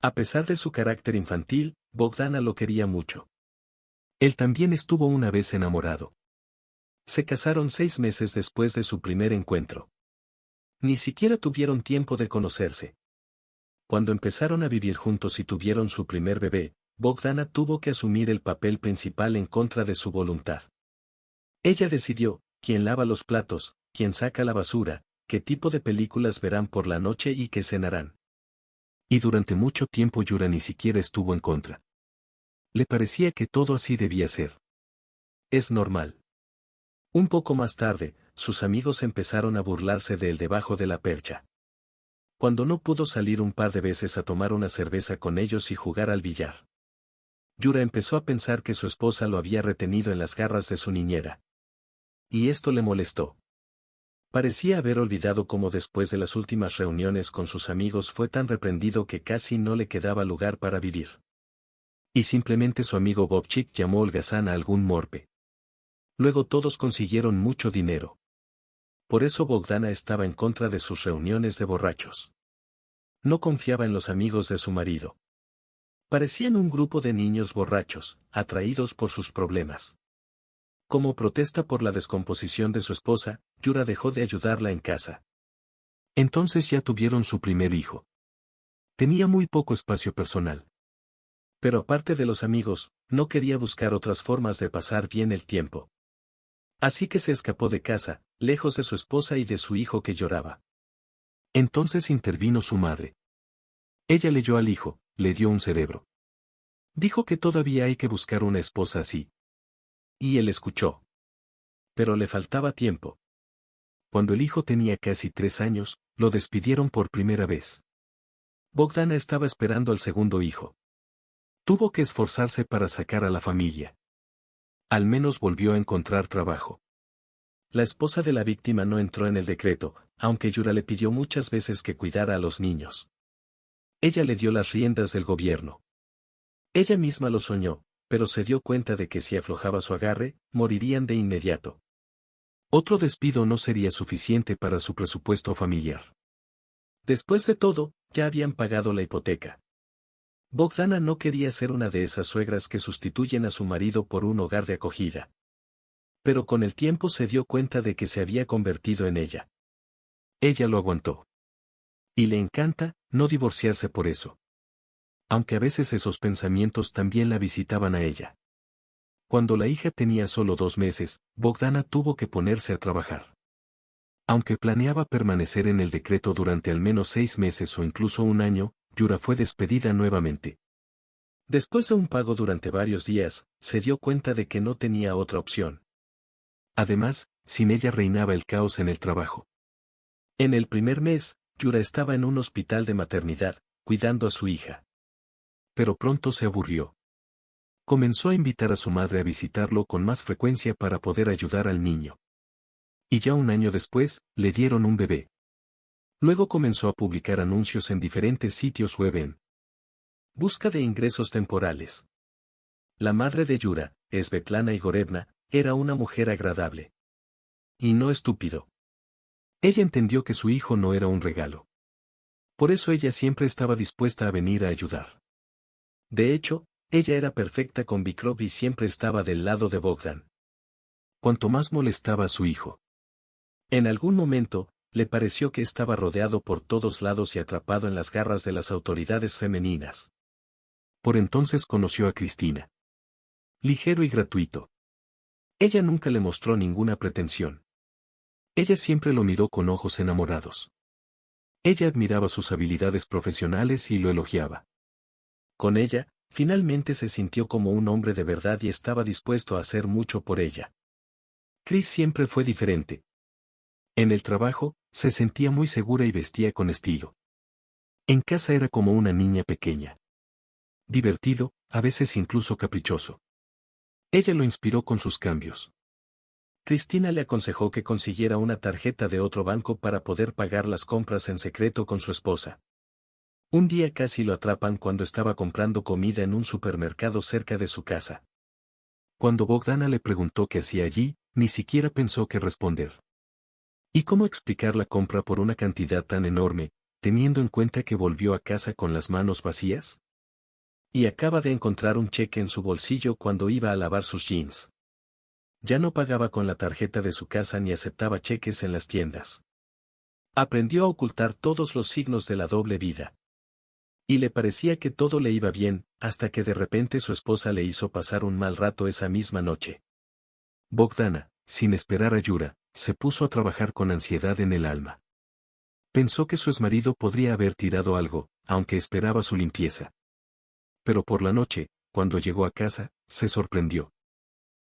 A pesar de su carácter infantil, Bogdana lo quería mucho. Él también estuvo una vez enamorado. Se casaron 6 meses después de su primer encuentro. Ni siquiera tuvieron tiempo de conocerse. Cuando empezaron a vivir juntos y tuvieron su primer bebé, Bogdana tuvo que asumir el papel principal en contra de su voluntad. Ella decidió, quién lava los platos, quién saca la basura, qué tipo de películas verán por la noche y qué cenarán. Y durante mucho tiempo Yura ni siquiera estuvo en contra. Le parecía que todo así debía ser. Es normal. Un poco más tarde, sus amigos empezaron a burlarse de él debajo de la percha. Cuando no pudo salir un par de veces a tomar una cerveza con ellos y jugar al billar. Yura empezó a pensar que su esposa lo había retenido en las garras de su niñera. Y esto le molestó. Parecía haber olvidado cómo después de las últimas reuniones con sus amigos fue tan reprendido que casi no le quedaba lugar para vivir. Y simplemente su amigo Bobchik llamó holgazán a algún morpe. Luego todos consiguieron mucho dinero. Por eso Bogdana estaba en contra de sus reuniones de borrachos. No confiaba en los amigos de su marido. Parecían un grupo de niños borrachos, atraídos por sus problemas. Como protesta por la descomposición de su esposa, Yura dejó de ayudarla en casa. Entonces ya tuvieron su primer hijo. Tenía muy poco espacio personal. Pero aparte de los amigos, no quería buscar otras formas de pasar bien el tiempo. Así que se escapó de casa, lejos de su esposa y de su hijo que lloraba. Entonces intervino su madre. Ella leyó al hijo, le dio un cerebro. Dijo que todavía hay que buscar una esposa así. Y él escuchó. Pero le faltaba tiempo. Cuando el hijo tenía casi 3 años, lo despidieron por primera vez. Bogdana estaba esperando al segundo hijo. Tuvo que esforzarse para sacar a la familia. Al menos volvió a encontrar trabajo. La esposa de la víctima no entró en el decreto, aunque Yura le pidió muchas veces que cuidara a los niños. Ella le dio las riendas del gobierno. Ella misma lo soñó, pero se dio cuenta de que si aflojaba su agarre, morirían de inmediato. Otro despido no sería suficiente para su presupuesto familiar. Después de todo, ya habían pagado la hipoteca. Bogdana no quería ser una de esas suegras que sustituyen a su marido por un hogar de acogida. Pero con el tiempo se dio cuenta de que se había convertido en ella. Ella lo aguantó. Y le encanta no divorciarse por eso. Aunque a veces esos pensamientos también la visitaban a ella. Cuando la hija tenía solo 2 meses, Bogdana tuvo que ponerse a trabajar. Aunque planeaba permanecer en el decreto durante al menos 6 meses o incluso un año, Yura fue despedida nuevamente. Después de un pago durante varios días, se dio cuenta de que no tenía otra opción. Además, sin ella reinaba el caos en el trabajo. En el primer mes, Yura estaba en un hospital de maternidad, cuidando a su hija. Pero pronto se aburrió. Comenzó a invitar a su madre a visitarlo con más frecuencia para poder ayudar al niño. Y ya un año después, le dieron un bebé. Luego comenzó a publicar anuncios en diferentes sitios web en busca de ingresos temporales. La madre de Yura, Svetlana Igorevna, era una mujer agradable. Y no estúpido. Ella entendió que su hijo no era un regalo. Por eso ella siempre estaba dispuesta a venir a ayudar. De hecho, ella era perfecta con Vikrov y siempre estaba del lado de Bogdan. Cuanto más molestaba a su hijo. En algún momento, le pareció que estaba rodeado por todos lados y atrapado en las garras de las autoridades femeninas. Por entonces conoció a Cristina. Ligero y gratuito. Ella nunca le mostró ninguna pretensión. Ella siempre lo miró con ojos enamorados. Ella admiraba sus habilidades profesionales y lo elogiaba. Con ella, finalmente se sintió como un hombre de verdad y estaba dispuesto a hacer mucho por ella. Chris siempre fue diferente. En el trabajo, se sentía muy segura y vestía con estilo. En casa era como una niña pequeña. Divertido, a veces incluso caprichoso. Ella lo inspiró con sus cambios. Cristina le aconsejó que consiguiera una tarjeta de otro banco para poder pagar las compras en secreto con su esposa. Un día casi lo atrapan cuando estaba comprando comida en un supermercado cerca de su casa. Cuando Bogdana le preguntó qué hacía allí, ni siquiera pensó qué responder. ¿Y cómo explicar la compra por una cantidad tan enorme, teniendo en cuenta que volvió a casa con las manos vacías? Y acaba de encontrar un cheque en su bolsillo cuando iba a lavar sus jeans. Ya no pagaba con la tarjeta de su casa ni aceptaba cheques en las tiendas. Aprendió a ocultar todos los signos de la doble vida. Y le parecía que todo le iba bien, hasta que de repente su esposa le hizo pasar un mal rato esa misma noche. Bogdana, sin esperar a Yura, se puso a trabajar con ansiedad en el alma. Pensó que su exmarido podría haber tirado algo, aunque esperaba su limpieza. Pero por la noche, cuando llegó a casa, se sorprendió.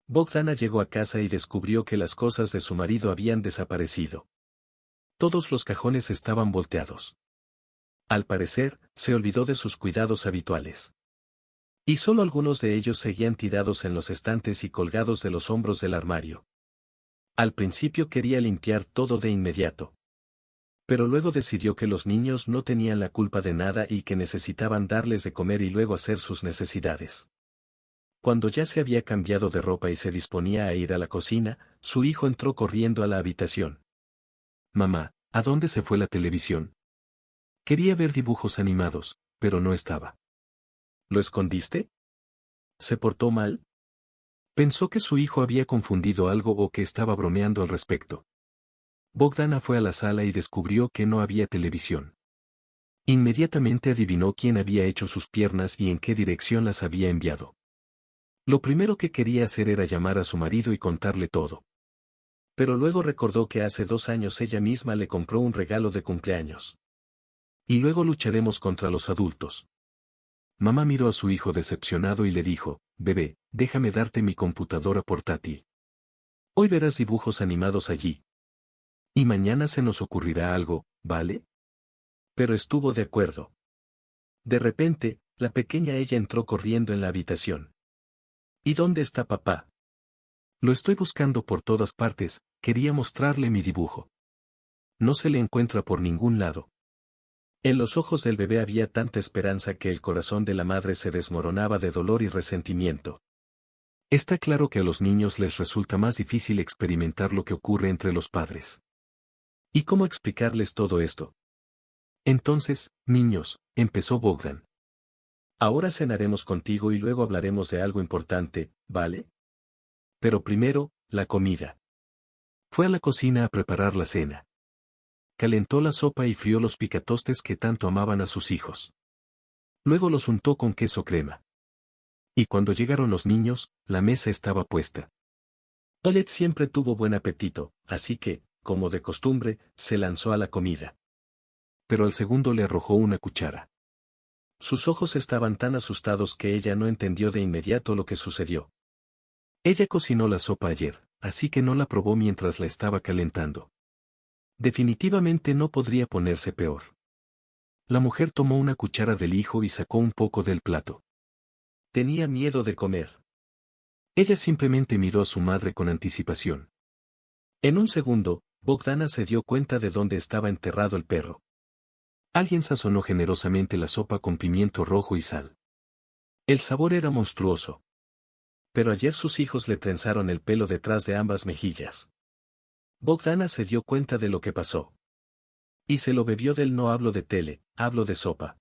Bogdana llegó a casa y descubrió que las cosas de su marido habían desaparecido. Todos los cajones estaban volteados. Al parecer, se olvidó de sus cuidados habituales. Y solo algunos de ellos seguían tirados en los estantes y colgados de los hombros del armario. Al principio quería limpiar todo de inmediato. Pero luego decidió que los niños no tenían la culpa de nada y que necesitaban darles de comer y luego hacer sus necesidades. Cuando ya se había cambiado de ropa y se disponía a ir a la cocina, su hijo entró corriendo a la habitación. Mamá, ¿a dónde se fue la televisión? Quería ver dibujos animados, pero no estaba. ¿Lo escondiste? ¿Se portó mal? Pensó que su hijo había confundido algo o que estaba bromeando al respecto. Bogdana fue a la sala y descubrió que no había televisión. Inmediatamente adivinó quién había hecho sus piernas y en qué dirección las había enviado. Lo primero que quería hacer era llamar a su marido y contarle todo. Pero luego recordó que hace 2 años ella misma le compró un regalo de cumpleaños. Y luego lucharemos contra los adultos. Mamá miró a su hijo decepcionado y le dijo, bebé, déjame darte mi computadora portátil. Hoy verás dibujos animados allí. Y mañana se nos ocurrirá algo, ¿vale? Pero estuvo de acuerdo. De repente, la pequeña ella entró corriendo en la habitación. ¿Y dónde está papá? Lo estoy buscando por todas partes, quería mostrarle mi dibujo. No se le encuentra por ningún lado. En los ojos del bebé había tanta esperanza que el corazón de la madre se desmoronaba de dolor y resentimiento. Está claro que a los niños les resulta más difícil experimentar lo que ocurre entre los padres. ¿Y cómo explicarles todo esto? Entonces, niños, empezó Bogdan. Ahora cenaremos contigo y luego hablaremos de algo importante, ¿vale? Pero primero, la comida. Fue a la cocina a preparar la cena. Calentó la sopa y frió los picatostes que tanto amaban a sus hijos. Luego los untó con queso crema. Y cuando llegaron los niños, la mesa estaba puesta. Olet siempre tuvo buen apetito, así que, como de costumbre, se lanzó a la comida. Pero al segundo le arrojó una cuchara. Sus ojos estaban tan asustados que ella no entendió de inmediato lo que sucedió. Ella cocinó la sopa ayer, así que no la probó mientras la estaba calentando. Definitivamente no podría ponerse peor. La mujer tomó una cuchara del hijo y sacó un poco del plato. Tenía miedo de comer. Ella simplemente miró a su madre con anticipación. En un segundo, Bogdana se dio cuenta de dónde estaba enterrado el perro. Alguien sazonó generosamente la sopa con pimiento rojo y sal. El sabor era monstruoso. Pero ayer sus hijos le trenzaron el pelo detrás de ambas mejillas. Bogdana se dio cuenta de lo que pasó. Y se lo bebió del no hablo de tele, hablo de sopa.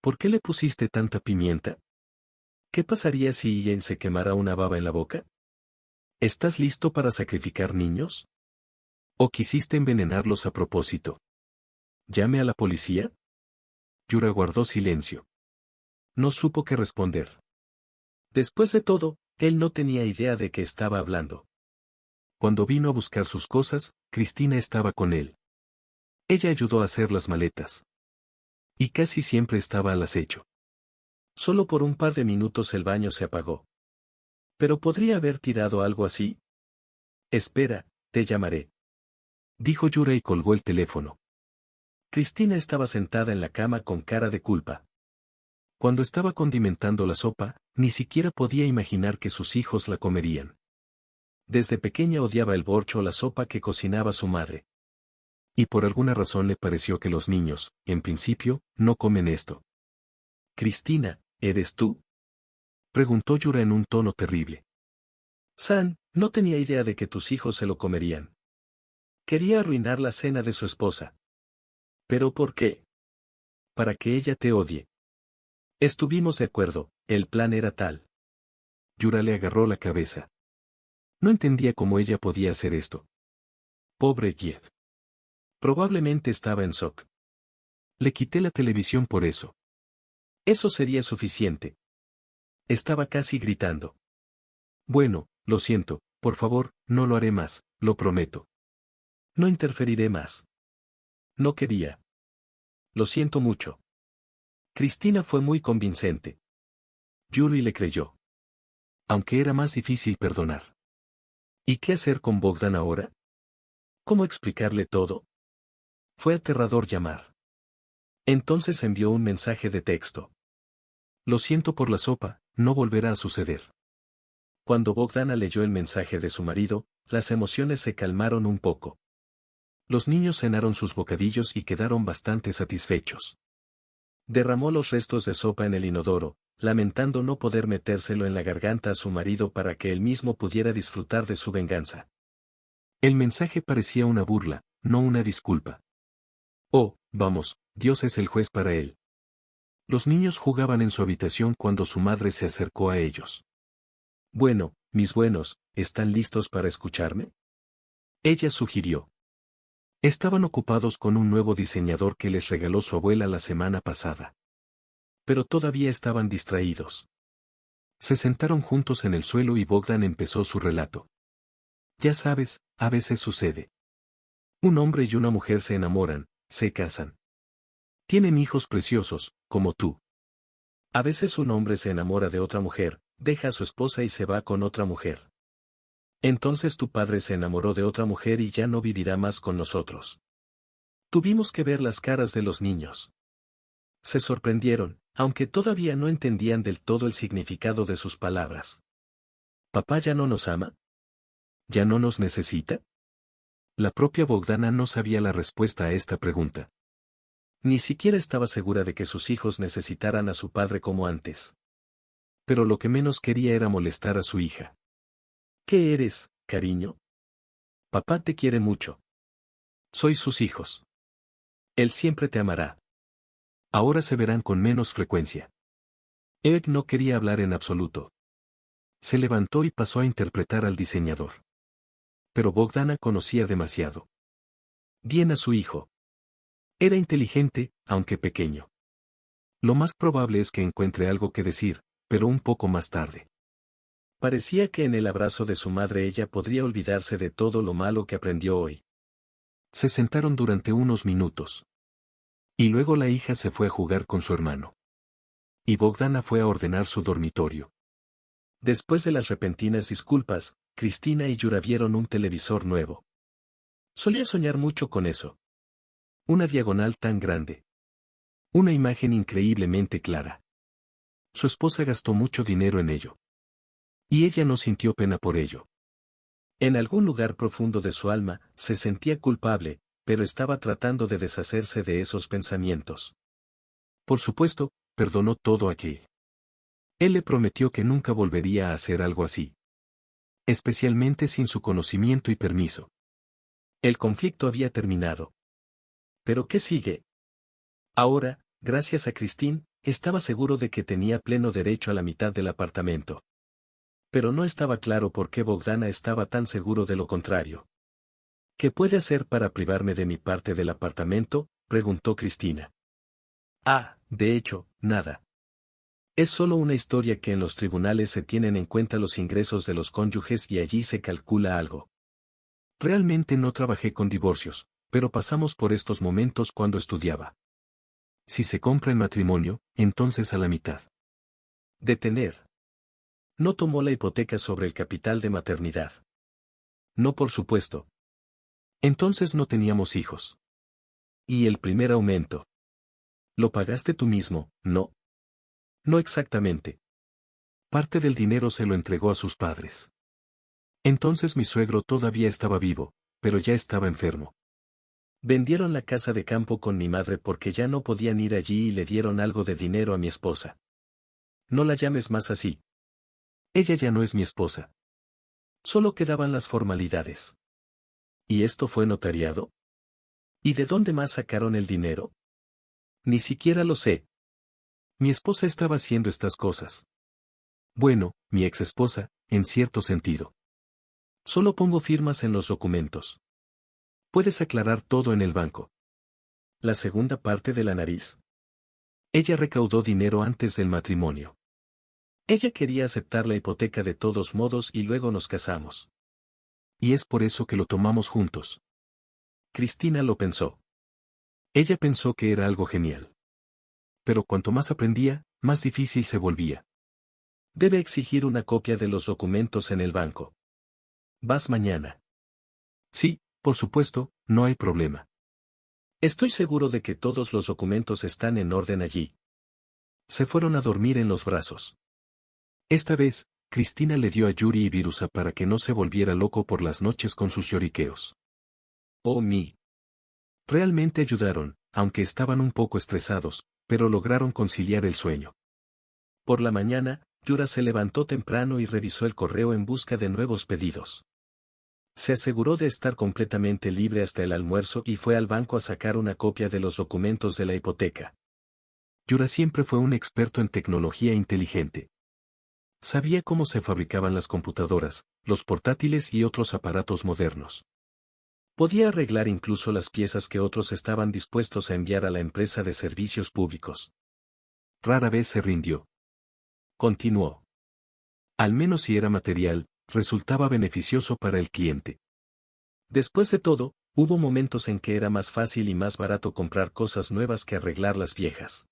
¿Por qué le pusiste tanta pimienta? ¿Qué pasaría si Ian se quemara una baba en la boca? ¿Estás listo para sacrificar niños? ¿O quisiste envenenarlos a propósito? ¿Llame a la policía? Yura guardó silencio. No supo qué responder. Después de todo, él no tenía idea de qué estaba hablando. Cuando vino a buscar sus cosas, Cristina estaba con él. Ella ayudó a hacer las maletas. Y casi siempre estaba al acecho. Solo por un par de minutos el baño se apagó. ¿Pero podría haber tirado algo así? Espera, te llamaré. Dijo Yura y colgó el teléfono. Cristina estaba sentada en la cama con cara de culpa. Cuando estaba condimentando la sopa, ni siquiera podía imaginar que sus hijos la comerían. Desde pequeña odiaba el borcho o la sopa que cocinaba su madre. Y por alguna razón le pareció que los niños, en principio, no comen esto. Cristina, ¿eres tú? Preguntó Yura en un tono terrible. San, no tenía idea de que tus hijos se lo comerían. Quería arruinar la cena de su esposa. ¿Pero por qué? Para que ella te odie. Estuvimos de acuerdo, el plan era tal. Yura le agarró la cabeza. No entendía cómo ella podía hacer esto. Pobre Kiev. Probablemente estaba en shock. Le quité la televisión por eso. Eso sería suficiente. Estaba casi gritando. Bueno, lo siento, por favor, no lo haré más, lo prometo. No interferiré más. No quería. Lo siento mucho. Cristina fue muy convincente. Yuri le creyó. Aunque era más difícil perdonar. ¿Y qué hacer con Bogdan ahora? ¿Cómo explicarle todo? Fue aterrador llamar. Entonces envió un mensaje de texto. Lo siento por la sopa, no volverá a suceder. Cuando Bogdana leyó el mensaje de su marido, las emociones se calmaron un poco. Los niños cenaron sus bocadillos y quedaron bastante satisfechos. Derramó los restos de sopa en el inodoro, lamentando no poder metérselo en la garganta a su marido para que él mismo pudiera disfrutar de su venganza. El mensaje parecía una burla, no una disculpa. Oh, vamos, Dios es el juez para él. Los niños jugaban en su habitación cuando su madre se acercó a ellos. Bueno, mis buenos, ¿están listos para escucharme? Ella sugirió. Estaban ocupados con un nuevo diseñador que les regaló su abuela la semana pasada. Pero todavía estaban distraídos. Se sentaron juntos en el suelo y Bogdan empezó su relato. Ya sabes, a veces sucede. Un hombre y una mujer se enamoran, se casan. Tienen hijos preciosos, como tú. A veces un hombre se enamora de otra mujer, deja a su esposa y se va con otra mujer. Entonces tu padre se enamoró de otra mujer y ya no vivirá más con nosotros. Tuvimos que ver las caras de los niños. Se sorprendieron, aunque todavía no entendían del todo el significado de sus palabras. ¿Papá ya no nos ama? ¿Ya no nos necesita? La propia Bogdana no sabía la respuesta a esta pregunta. Ni siquiera estaba segura de que sus hijos necesitaran a su padre como antes. Pero lo que menos quería era molestar a su hija. ¿Qué eres, cariño? Papá te quiere mucho. Soy sus hijos. Él siempre te amará. Ahora se verán con menos frecuencia. Ed no quería hablar en absoluto. Se levantó y pasó a interpretar al diseñador. Pero Bogdana conocía demasiado bien a su hijo. Era inteligente, aunque pequeño. Lo más probable es que encuentre algo que decir, pero un poco más tarde. Parecía que en el abrazo de su madre ella podría olvidarse de todo lo malo que aprendió hoy. Se sentaron durante unos minutos. Y luego la hija se fue a jugar con su hermano. Y Bogdana fue a ordenar su dormitorio. Después de las repentinas disculpas, Cristina y Yura vieron un televisor nuevo. Solía soñar mucho con eso. Una diagonal tan grande. Una imagen increíblemente clara. Su esposa gastó mucho dinero en ello. Y ella no sintió pena por ello. En algún lugar profundo de su alma, se sentía culpable, pero estaba tratando de deshacerse de esos pensamientos. Por supuesto, perdonó todo aquello. Él le prometió que nunca volvería a hacer algo así. Especialmente sin su conocimiento y permiso. El conflicto había terminado. ¿Pero qué sigue? Ahora, gracias a Christine, estaba seguro de que tenía pleno derecho a la mitad del apartamento. Pero no estaba claro por qué Bogdana estaba tan seguro de lo contrario. ¿Qué puede hacer para privarme de mi parte del apartamento?, preguntó Cristina. De hecho, nada. Es solo una historia que en los tribunales se tienen en cuenta los ingresos de los cónyuges y allí se calcula algo. Realmente no trabajé con divorcios, pero pasamos por estos momentos cuando estudiaba. Si se compra en matrimonio, entonces a la mitad. Detener. No tomó la hipoteca sobre el capital de maternidad. No, por supuesto. Entonces no teníamos hijos. ¿Y el primer aumento? ¿Lo pagaste tú mismo, no? No exactamente. Parte del dinero se lo entregó a sus padres. Entonces mi suegro todavía estaba vivo, pero ya estaba enfermo. Vendieron la casa de campo con mi madre porque ya no podían ir allí y le dieron algo de dinero a mi esposa. No la llames más así. Ella ya no es mi esposa. Solo quedaban las formalidades. ¿Y esto fue notariado? ¿Y de dónde más sacaron el dinero? Ni siquiera lo sé. Mi esposa estaba haciendo estas cosas. Bueno, mi ex esposa, en cierto sentido. Solo pongo firmas en los documentos. Puedes aclarar todo en el banco. La segunda parte de la nariz. Ella recaudó dinero antes del matrimonio. Ella quería aceptar la hipoteca de todos modos y luego nos casamos. Y es por eso que lo tomamos juntos. Cristina lo pensó. Ella pensó que era algo genial. Pero cuanto más aprendía, más difícil se volvía. Debe exigir una copia de los documentos en el banco. ¿Vas mañana? Sí, por supuesto, no hay problema. Estoy seguro de que todos los documentos están en orden allí. Se fueron a dormir en los brazos. Esta vez, Cristina le dio a Yuri y Virusa para que no se volviera loco por las noches con sus lloriqueos. Oh mi. Realmente ayudaron, aunque estaban un poco estresados, pero lograron conciliar el sueño. Por la mañana, Yura se levantó temprano y revisó el correo en busca de nuevos pedidos. Se aseguró de estar completamente libre hasta el almuerzo y fue al banco a sacar una copia de los documentos de la hipoteca. Yura siempre fue un experto en tecnología inteligente. Sabía cómo se fabricaban las computadoras, los portátiles y otros aparatos modernos. Podía arreglar incluso las piezas que otros estaban dispuestos a enviar a la empresa de servicios públicos. Rara vez se rindió. Continuó. Al menos si era material, resultaba beneficioso para el cliente. Después de todo, hubo momentos en que era más fácil y más barato comprar cosas nuevas que arreglar las viejas.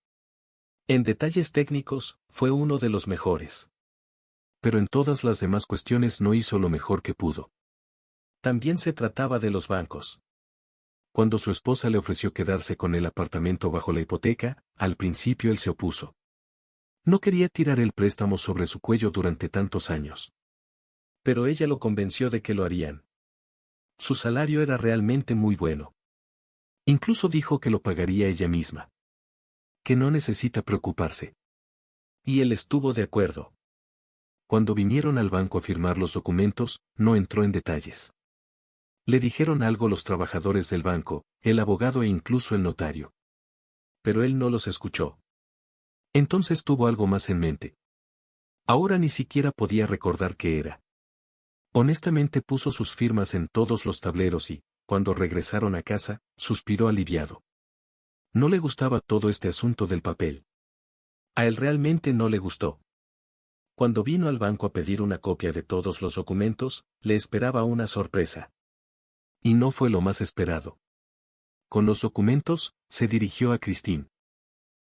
En detalles técnicos, fue uno de los mejores. Pero en todas las demás cuestiones no hizo lo mejor que pudo. También se trataba de los bancos. Cuando su esposa le ofreció quedarse con el apartamento bajo la hipoteca, al principio él se opuso. No quería tirar el préstamo sobre su cuello durante tantos años. Pero ella lo convenció de que lo harían. Su salario era realmente muy bueno. Incluso dijo que lo pagaría ella misma. Que no necesita preocuparse. Y él estuvo de acuerdo. Cuando vinieron al banco a firmar los documentos, no entró en detalles. Le dijeron algo los trabajadores del banco, el abogado e incluso el notario. Pero él no los escuchó. Entonces tuvo algo más en mente. Ahora ni siquiera podía recordar qué era. Honestamente puso sus firmas en todos los tableros y, cuando regresaron a casa, suspiró aliviado. No le gustaba todo este asunto del papel. A él realmente no le gustó. Cuando vino al banco a pedir una copia de todos los documentos, le esperaba una sorpresa. Y no fue lo más esperado. Con los documentos, se dirigió a Christine.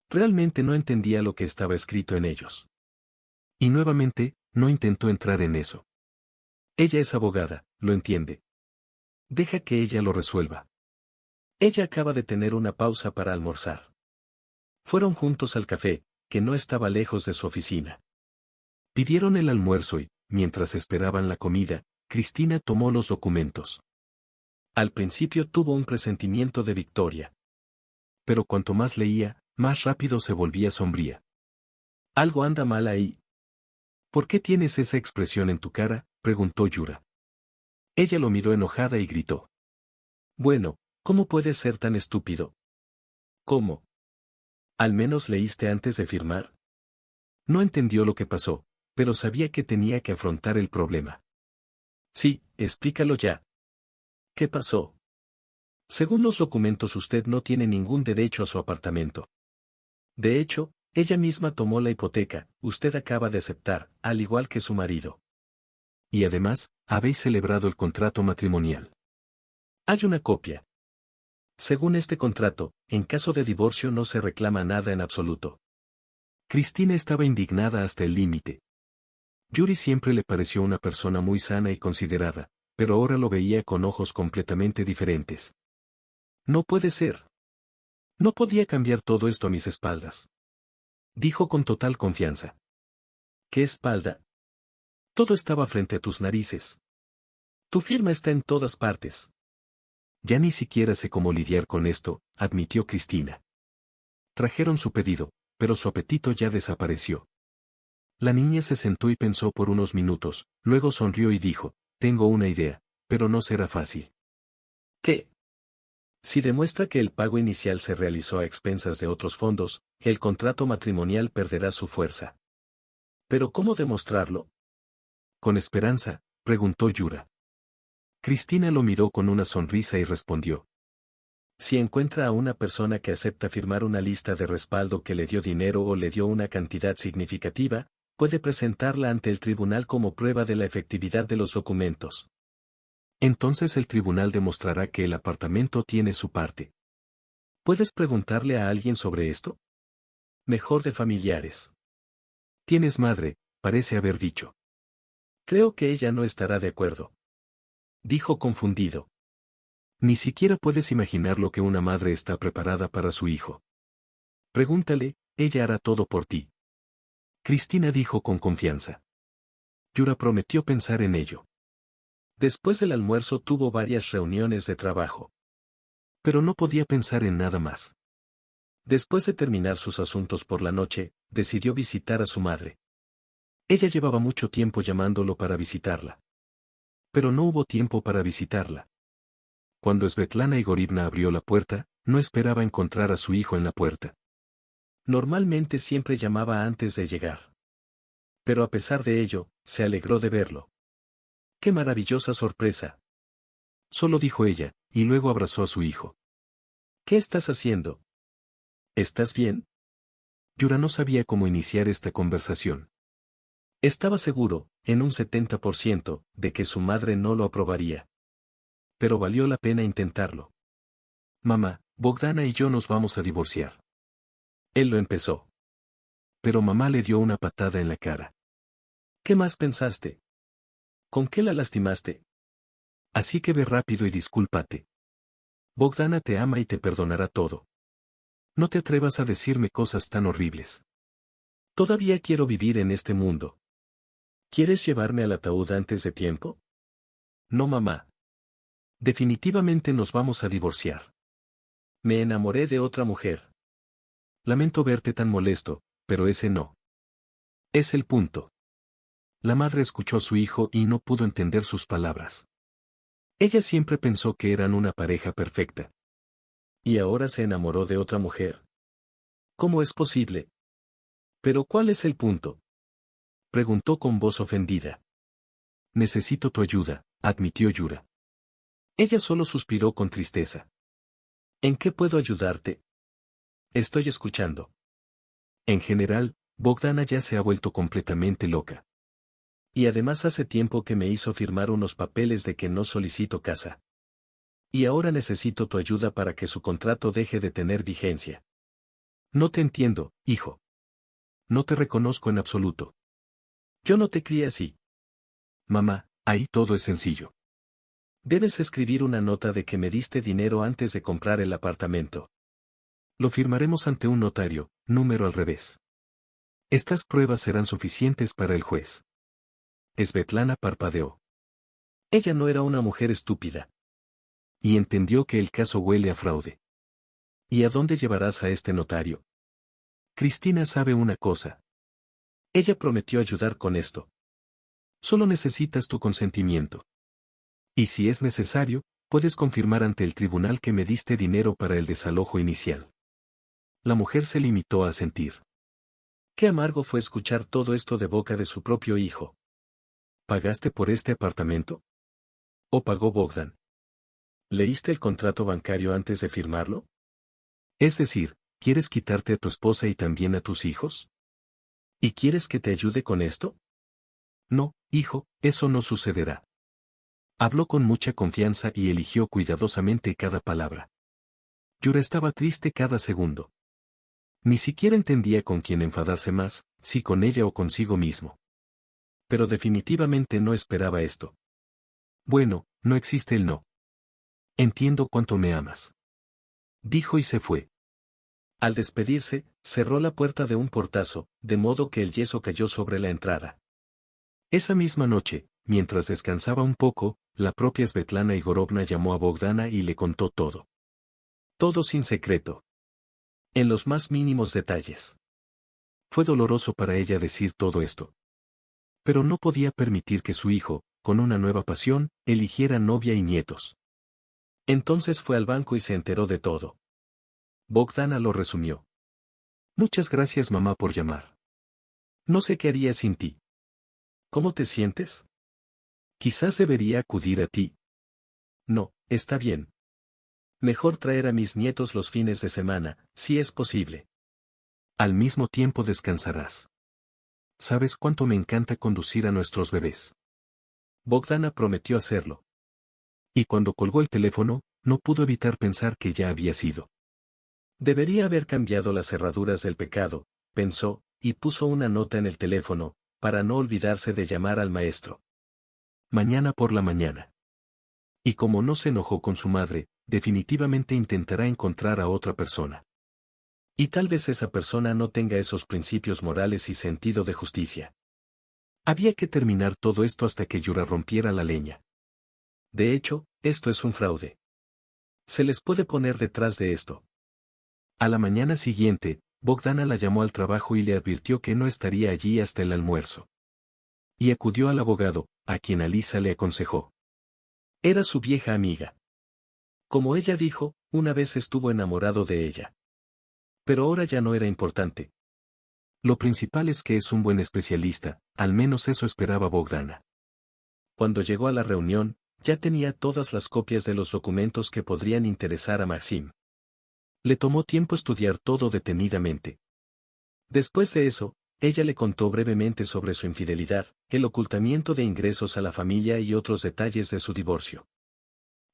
Realmente no entendía lo que estaba escrito en ellos. Y nuevamente, no intentó entrar en eso. Ella es abogada, lo entiende. Deja que ella lo resuelva. Ella acaba de tener una pausa para almorzar. Fueron juntos al café, que no estaba lejos de su oficina. Pidieron el almuerzo y, mientras esperaban la comida, Cristina tomó los documentos. Al principio tuvo un presentimiento de victoria. Pero cuanto más leía, más rápido se volvía sombría. Algo anda mal ahí. ¿Por qué tienes esa expresión en tu cara?, preguntó Yura. Ella lo miró enojada y gritó. Bueno, ¿cómo puedes ser tan estúpido? ¿Cómo? ¿Al menos leíste antes de firmar? No entendió lo que pasó, pero sabía que tenía que afrontar el problema. Sí, explícalo ya. ¿Qué pasó? Según los documentos usted no tiene ningún derecho a su apartamento. De hecho, ella misma tomó la hipoteca, usted acaba de aceptar, al igual que su marido. Y además, habéis celebrado el contrato matrimonial. Hay una copia. Según este contrato, en caso de divorcio no se reclama nada en absoluto. Cristina estaba indignada hasta el límite. Yuri siempre le pareció una persona muy sana y considerada, pero ahora lo veía con ojos completamente diferentes. No puede ser. No podía cambiar todo esto a mis espaldas. Dijo con total confianza. ¿Qué espalda? Todo estaba frente a tus narices. Tu firma está en todas partes. Ya ni siquiera sé cómo lidiar con esto, admitió Cristina. Trajeron su pedido, pero su apetito ya desapareció. La niña se sentó y pensó por unos minutos, luego sonrió y dijo, tengo una idea, pero no será fácil. ¿Qué? Si demuestra que el pago inicial se realizó a expensas de otros fondos, el contrato matrimonial perderá su fuerza. ¿Pero cómo demostrarlo? Con esperanza, preguntó Yura. Cristina lo miró con una sonrisa y respondió. Si encuentra a una persona que acepta firmar una lista de respaldo que le dio dinero o le dio una cantidad significativa, puede presentarla ante el tribunal como prueba de la efectividad de los documentos. Entonces el tribunal demostrará que el apartamento tiene su parte. ¿Puedes preguntarle a alguien sobre esto? Mejor de familiares. Tienes madre, parece haber dicho. Creo que ella no estará de acuerdo. Dijo confundido. Ni siquiera puedes imaginar lo que una madre está preparada para su hijo. Pregúntale, ella hará todo por ti. Cristina dijo con confianza. Yura prometió pensar en ello. Después del almuerzo tuvo varias reuniones de trabajo. Pero no podía pensar en nada más. Después de terminar sus asuntos por la noche, decidió visitar a su madre. Ella llevaba mucho tiempo llamándolo para visitarla. Pero no hubo tiempo para visitarla. Cuando Svetlana Igorivna abrió la puerta, no esperaba encontrar a su hijo en la puerta. Normalmente siempre llamaba antes de llegar. Pero a pesar de ello, se alegró de verlo. ¡Qué maravillosa sorpresa! Solo dijo ella, y luego abrazó a su hijo. ¿Qué estás haciendo? ¿Estás bien? Yura no sabía cómo iniciar esta conversación. Estaba seguro, en un 70%, de que su madre no lo aprobaría. Pero valió la pena intentarlo. Mamá, Bogdana y yo nos vamos a divorciar. Él lo empezó. Pero mamá le dio una patada en la cara. ¿Qué más pensaste? ¿Con qué la lastimaste? Así que ve rápido y discúlpate. Bogdana te ama y te perdonará todo. No te atrevas a decirme cosas tan horribles. Todavía quiero vivir en este mundo. ¿Quieres llevarme al ataúd antes de tiempo? No, mamá. Definitivamente nos vamos a divorciar. Me enamoré de otra mujer. Lamento verte tan molesto, pero ese no. Es el punto. La madre escuchó a su hijo y no pudo entender sus palabras. Ella siempre pensó que eran una pareja perfecta. ¿Y ahora se enamoró de otra mujer? ¿Cómo es posible? ¿Pero cuál es el punto? Preguntó con voz ofendida. Necesito tu ayuda, admitió Yura. Ella solo suspiró con tristeza. ¿En qué puedo ayudarte? Estoy escuchando. En general, Bogdana ya se ha vuelto completamente loca. Y además hace tiempo que me hizo firmar unos papeles de que no solicito casa. Y ahora necesito tu ayuda para que su contrato deje de tener vigencia. No te entiendo, hijo. No te reconozco en absoluto. Yo no te crié así. Mamá, ahí todo es sencillo. Debes escribir una nota de que me diste dinero antes de comprar el apartamento. Lo firmaremos ante un notario, número al revés. Estas pruebas serán suficientes para el juez. Svetlana parpadeó. Ella no era una mujer estúpida. Y entendió que el caso huele a fraude. ¿Y a dónde llevarás a este notario? Cristina sabe una cosa. Ella prometió ayudar con esto. Solo necesitas tu consentimiento. Y si es necesario, puedes confirmar ante el tribunal que me diste dinero para el desalojo inicial. La mujer se limitó a asentir. Qué amargo fue escuchar todo esto de boca de su propio hijo. ¿Pagaste por este apartamento? ¿O pagó Bogdan? ¿Leíste el contrato bancario antes de firmarlo? Es decir, ¿quieres quitarte a tu esposa y también a tus hijos? ¿Y quieres que te ayude con esto? No, hijo, eso no sucederá. Habló con mucha confianza y eligió cuidadosamente cada palabra. Yura estaba triste cada segundo. Ni siquiera entendía con quién enfadarse más, si con ella o consigo mismo. Pero definitivamente no esperaba esto. Bueno, no existe el no. Entiendo cuánto me amas. Dijo y se fue. Al despedirse, cerró la puerta de un portazo, de modo que el yeso cayó sobre la entrada. Esa misma noche, mientras descansaba un poco, la propia Svetlana Igorovna llamó a Bogdana y le contó todo. Todo sin secreto. En los más mínimos detalles. Fue doloroso para ella decir todo esto. Pero no podía permitir que su hijo, con una nueva pasión, eligiera novia y nietos. Entonces fue al banco y se enteró de todo. Bogdana lo resumió. Muchas gracias mamá por llamar. No sé qué haría sin ti. ¿Cómo te sientes? Quizás debería acudir a ti. No, está bien. Mejor traer a mis nietos los fines de semana, si es posible. Al mismo tiempo descansarás. ¿Sabes cuánto me encanta conducir a nuestros bebés? Bogdana prometió hacerlo. Y cuando colgó el teléfono, no pudo evitar pensar que ya había sido. Debería haber cambiado las cerraduras del pecado, pensó, y puso una nota en el teléfono, para no olvidarse de llamar al maestro. Mañana por la mañana. Y como no se enojó con su madre, definitivamente intentará encontrar a otra persona. Y tal vez esa persona no tenga esos principios morales y sentido de justicia. Había que terminar todo esto hasta que Yura rompiera la leña. De hecho, esto es un fraude. Se les puede poner detrás de esto. A la mañana siguiente, Bogdana la llamó al trabajo y le advirtió que no estaría allí hasta el almuerzo. Y acudió al abogado, a quien Alisa le aconsejó. Era su vieja amiga. Como ella dijo, una vez estuvo enamorado de ella. Pero ahora ya no era importante. Lo principal es que es un buen especialista, al menos eso esperaba Bogdana. Cuando llegó a la reunión, ya tenía todas las copias de los documentos que podrían interesar a Maxim. Le tomó tiempo estudiar todo detenidamente. Después de eso, ella le contó brevemente sobre su infidelidad, el ocultamiento de ingresos a la familia y otros detalles de su divorcio.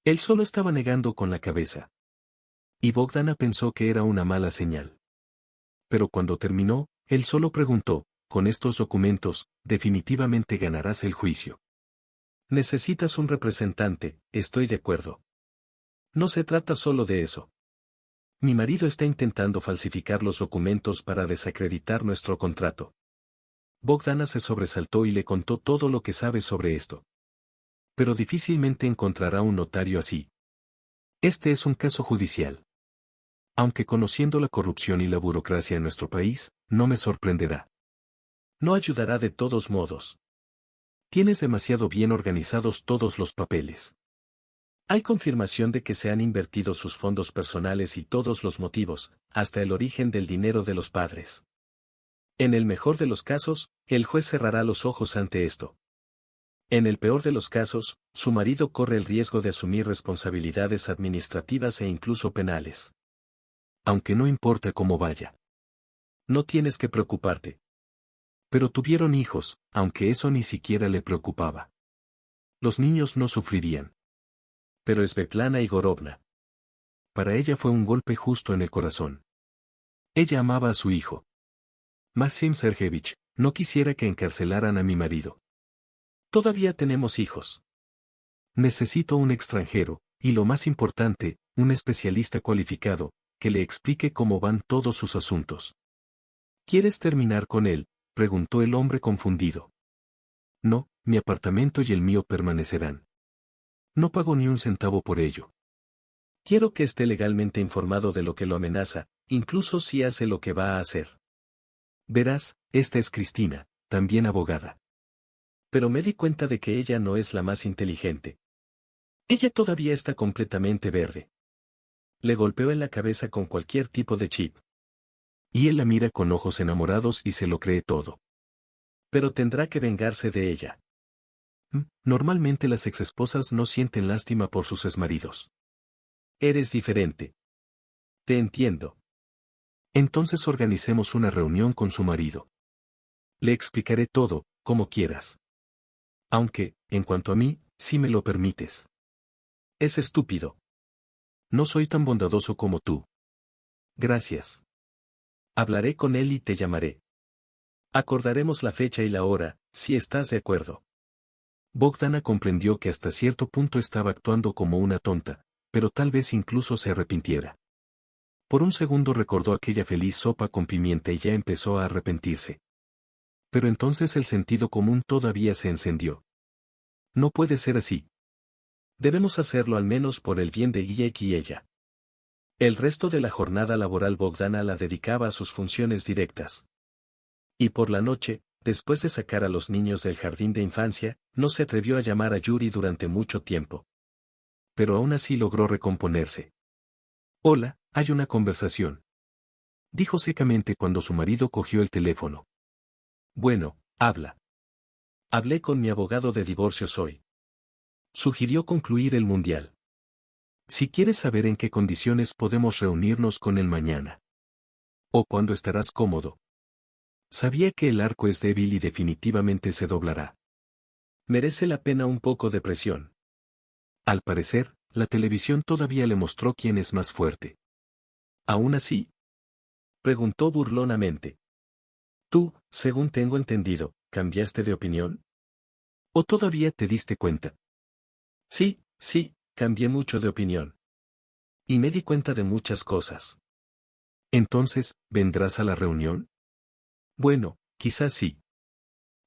Él solo estaba negando con la cabeza. Y Bogdana pensó que era una mala señal. Pero cuando terminó, él solo preguntó, con estos documentos, definitivamente ganarás el juicio. Necesitas un representante, estoy de acuerdo. No se trata solo de eso. Mi marido está intentando falsificar los documentos para desacreditar nuestro contrato. Bogdana se sobresaltó y le contó todo lo que sabe sobre esto. Pero difícilmente encontrará un notario así. Este es un caso judicial. Aunque conociendo la corrupción y la burocracia en nuestro país, no me sorprenderá. No ayudará de todos modos. Tienes demasiado bien organizados todos los papeles. Hay confirmación de que se han invertido sus fondos personales y todos los motivos, hasta el origen del dinero de los padres. En el mejor de los casos, el juez cerrará los ojos ante esto. En el peor de los casos, su marido corre el riesgo de asumir responsabilidades administrativas e incluso penales. Aunque no importa cómo vaya. No tienes que preocuparte. Pero tuvieron hijos, aunque eso ni siquiera le preocupaba. Los niños no sufrirían. Pero Svetlana Igorovna. Para ella fue un golpe justo en el corazón. Ella amaba a su hijo. Maxim Sergeyevich, no quisiera que encarcelaran a mi marido. Todavía tenemos hijos. Necesito un extranjero, y lo más importante, un especialista cualificado, que le explique cómo van todos sus asuntos. ¿Quieres terminar con él?, preguntó el hombre confundido. No, mi apartamento y el mío permanecerán. No pago ni un centavo por ello. Quiero que esté legalmente informado de lo que lo amenaza, incluso si hace lo que va a hacer. Verás, esta es Cristina, también abogada. Pero me di cuenta de que ella no es la más inteligente. Ella todavía está completamente verde. Le golpeó en la cabeza con cualquier tipo de chip. Y él la mira con ojos enamorados y se lo cree todo. Pero tendrá que vengarse de ella. Normalmente las exesposas no sienten lástima por sus exmaridos. Eres diferente. Te entiendo. Entonces organicemos una reunión con su marido. Le explicaré todo, como quieras. Aunque, en cuanto a mí, si me lo permites. Es estúpido. No soy tan bondadoso como tú. Gracias. Hablaré con él y te llamaré. Acordaremos la fecha y la hora, si estás de acuerdo. Bogdana comprendió que hasta cierto punto estaba actuando como una tonta, pero tal vez incluso se arrepintiera. Por un segundo recordó aquella feliz sopa con pimienta y ya empezó a arrepentirse. Pero entonces el sentido común todavía se encendió. No puede ser así. Debemos hacerlo al menos por el bien de Guillek y ella. El resto de la jornada laboral Bogdana la dedicaba a sus funciones directas. Y por la noche, después de sacar a los niños del jardín de infancia, no se atrevió a llamar a Yuri durante mucho tiempo. Pero aún así logró recomponerse. Hola, hay una conversación. Dijo secamente cuando su marido cogió el teléfono. Bueno, habla. Hablé con mi abogado de divorcios hoy. Sugirió concluir el mundial. Si quieres saber en qué condiciones podemos reunirnos con él mañana. O cuando estarás cómodo. Sabía que el arco es débil y definitivamente se doblará. Merece la pena un poco de presión. Al parecer, la televisión todavía le mostró quién es más fuerte. ¿Aún así? Preguntó burlonamente. Tú, según tengo entendido, ¿cambiaste de opinión? ¿O todavía te diste cuenta? Sí, cambié mucho de opinión. Y me di cuenta de muchas cosas. Entonces, ¿vendrás a la reunión? Bueno, quizás sí.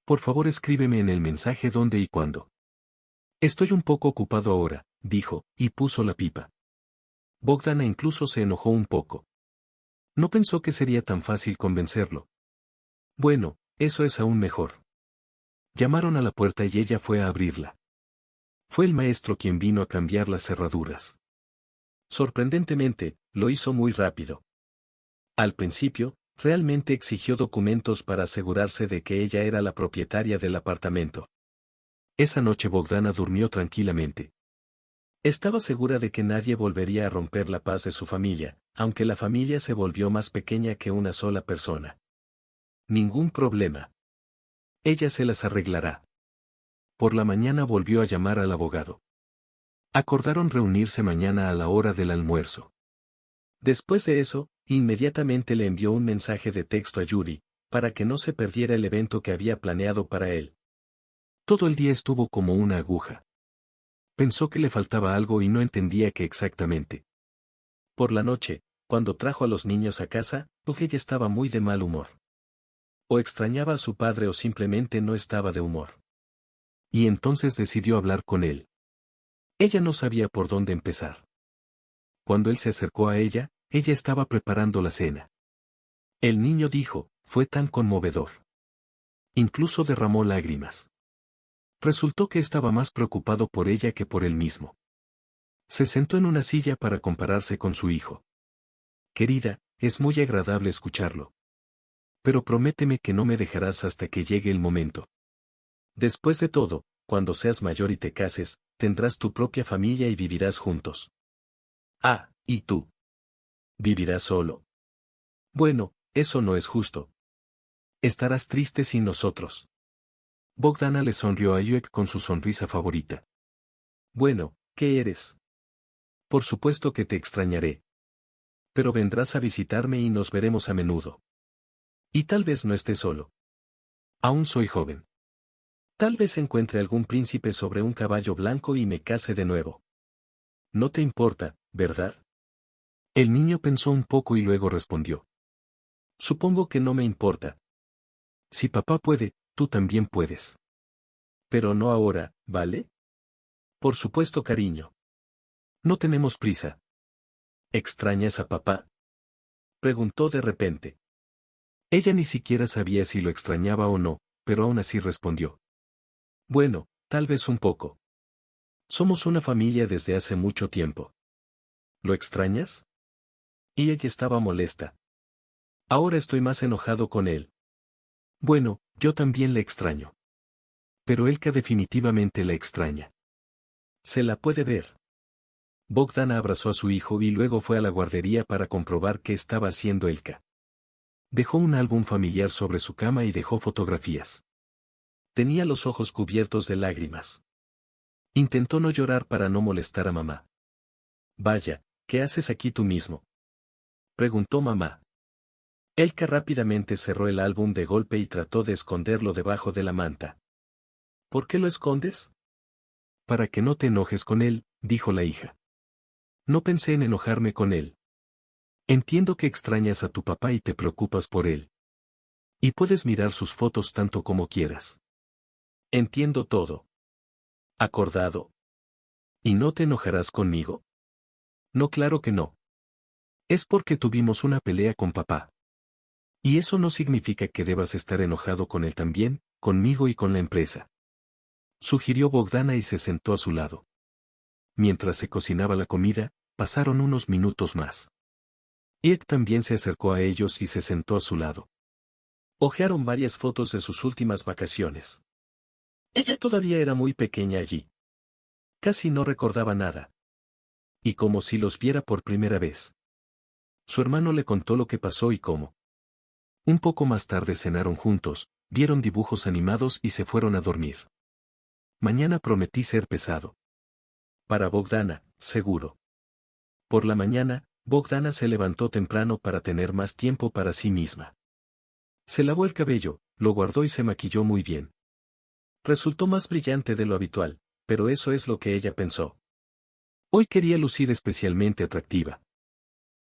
Por favor escríbeme en el mensaje dónde y cuándo. Estoy un poco ocupado ahora, dijo, y puso la pipa. Bogdana incluso se enojó un poco. No pensó que sería tan fácil convencerlo. Bueno, eso es aún mejor. Llamaron a la puerta y ella fue a abrirla. Fue el maestro quien vino a cambiar las cerraduras. Sorprendentemente, lo hizo muy rápido. Al principio, realmente exigió documentos para asegurarse de que ella era la propietaria del apartamento. Esa noche Bogdana durmió tranquilamente. Estaba segura de que nadie volvería a romper la paz de su familia, aunque la familia se volvió más pequeña que una sola persona. Ningún problema. Ella se las arreglará. Por la mañana volvió a llamar al abogado. Acordaron reunirse mañana a la hora del almuerzo. Después de eso, inmediatamente le envió un mensaje de texto a Yuri, para que no se perdiera el evento que había planeado para él. Todo el día estuvo como una aguja. Pensó que le faltaba algo y no entendía qué exactamente. Por la noche, cuando trajo a los niños a casa, ella estaba muy de mal humor. O extrañaba a su padre o simplemente no estaba de humor. Y entonces decidió hablar con él. Ella no sabía por dónde empezar. Cuando él se acercó a ella, ella estaba preparando la cena. El niño dijo, fue tan conmovedor. Incluso derramó lágrimas. Resultó que estaba más preocupado por ella que por él mismo. Se sentó en una silla para compararse con su hijo. Querida, es muy agradable escucharlo. Pero prométeme que no me dejarás hasta que llegue el momento. Después de todo, cuando seas mayor y te cases, tendrás tu propia familia y vivirás juntos. Ah, ¿y tú? ¿Vivirás solo? Bueno, eso no es justo. Estarás triste sin nosotros. Bogdana le sonrió a Yuek con su sonrisa favorita. Bueno, ¿qué eres? Por supuesto que te extrañaré. Pero vendrás a visitarme y nos veremos a menudo. Y tal vez no esté solo. Aún soy joven. Tal vez encuentre algún príncipe sobre un caballo blanco y me case de nuevo. No te importa, ¿verdad? El niño pensó un poco y luego respondió. Supongo que no me importa. Si papá puede, tú también puedes. Pero no ahora, ¿vale? Por supuesto, cariño. No tenemos prisa. ¿Extrañas a papá? Preguntó de repente. Ella ni siquiera sabía si lo extrañaba o no, pero aún así respondió. Bueno, tal vez un poco. Somos una familia desde hace mucho tiempo. ¿Lo extrañas? Y ella estaba molesta. Ahora estoy más enojado con él. Bueno, yo también le extraño. Pero Elka definitivamente la extraña. Se la puede ver. Bogdana abrazó a su hijo y luego fue a la guardería para comprobar qué estaba haciendo Elka. Dejó un álbum familiar sobre su cama y dejó fotografías. Tenía los ojos cubiertos de lágrimas. Intentó no llorar para no molestar a mamá. Vaya, ¿qué haces aquí tú mismo? Preguntó mamá. Elka rápidamente cerró el álbum de golpe y trató de esconderlo debajo de la manta. ¿Por qué lo escondes? Para que no te enojes con él, dijo la hija. No pensé en enojarme con él. Entiendo que extrañas a tu papá y te preocupas por él. Y puedes mirar sus fotos tanto como quieras. Entiendo todo. ¿Acordado? ¿Y no te enojarás conmigo? No, claro que no. Es porque tuvimos una pelea con papá. Y eso no significa que debas estar enojado con él también, conmigo y con la empresa. Sugirió Bogdana y se sentó a su lado. Mientras se cocinaba la comida, pasaron unos minutos más. Ed también se acercó a ellos y se sentó a su lado. Hojearon varias fotos de sus últimas vacaciones. Ella todavía era muy pequeña allí. Casi no recordaba nada. Y como si los viera por primera vez. Su hermano le contó lo que pasó y cómo. Un poco más tarde cenaron juntos, vieron dibujos animados y se fueron a dormir. Mañana prometí ser pesado. Para Bogdana, seguro. Por la mañana, Bogdana se levantó temprano para tener más tiempo para sí misma. Se lavó el cabello, lo guardó y se maquilló muy bien. Resultó más brillante de lo habitual, pero eso es lo que ella pensó. Hoy quería lucir especialmente atractiva.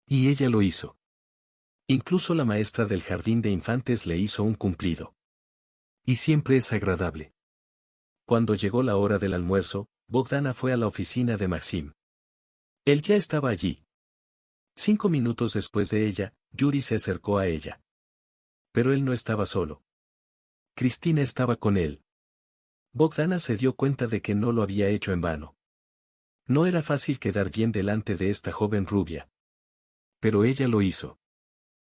Y ella lo hizo. Incluso la maestra del jardín de infantes le hizo un cumplido. Y siempre es agradable. Cuando llegó la hora del almuerzo, Bogdana fue a la oficina de Maxim. Él ya estaba allí. 5 minutos después de ella, Yuri se acercó a ella. Pero él no estaba solo. Cristina estaba con él. Bogdana se dio cuenta de que no lo había hecho en vano. No era fácil quedar bien delante de esta joven rubia. Pero ella lo hizo.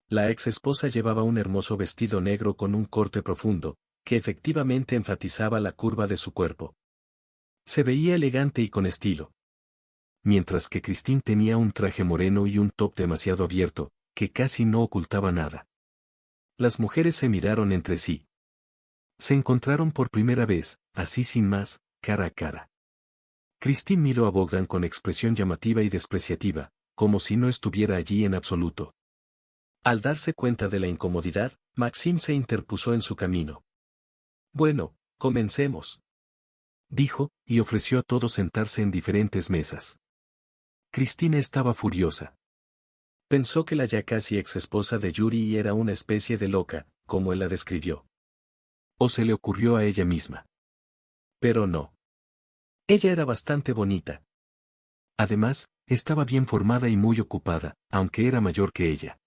La ex esposa llevaba un hermoso vestido negro con un corte profundo, que efectivamente enfatizaba la curva de su cuerpo. Se veía elegante y con estilo. Mientras que Christine tenía un traje moreno y un top demasiado abierto, que casi no ocultaba nada. Las mujeres se miraron entre sí. Se encontraron por primera vez, así sin más, cara a cara. Christine miró a Bogdan con expresión llamativa y despreciativa, como si no estuviera allí en absoluto. Al darse cuenta de la incomodidad, Maxime se interpuso en su camino. Bueno, comencemos, dijo, y ofreció a todos sentarse en diferentes mesas. Cristina estaba furiosa. Pensó que la ya casi ex esposa de Yuri era una especie de loca, como él la describió. O se le ocurrió a ella misma. Pero no. Ella era bastante bonita. Además, estaba bien formada y muy ocupada, aunque era mayor que ella.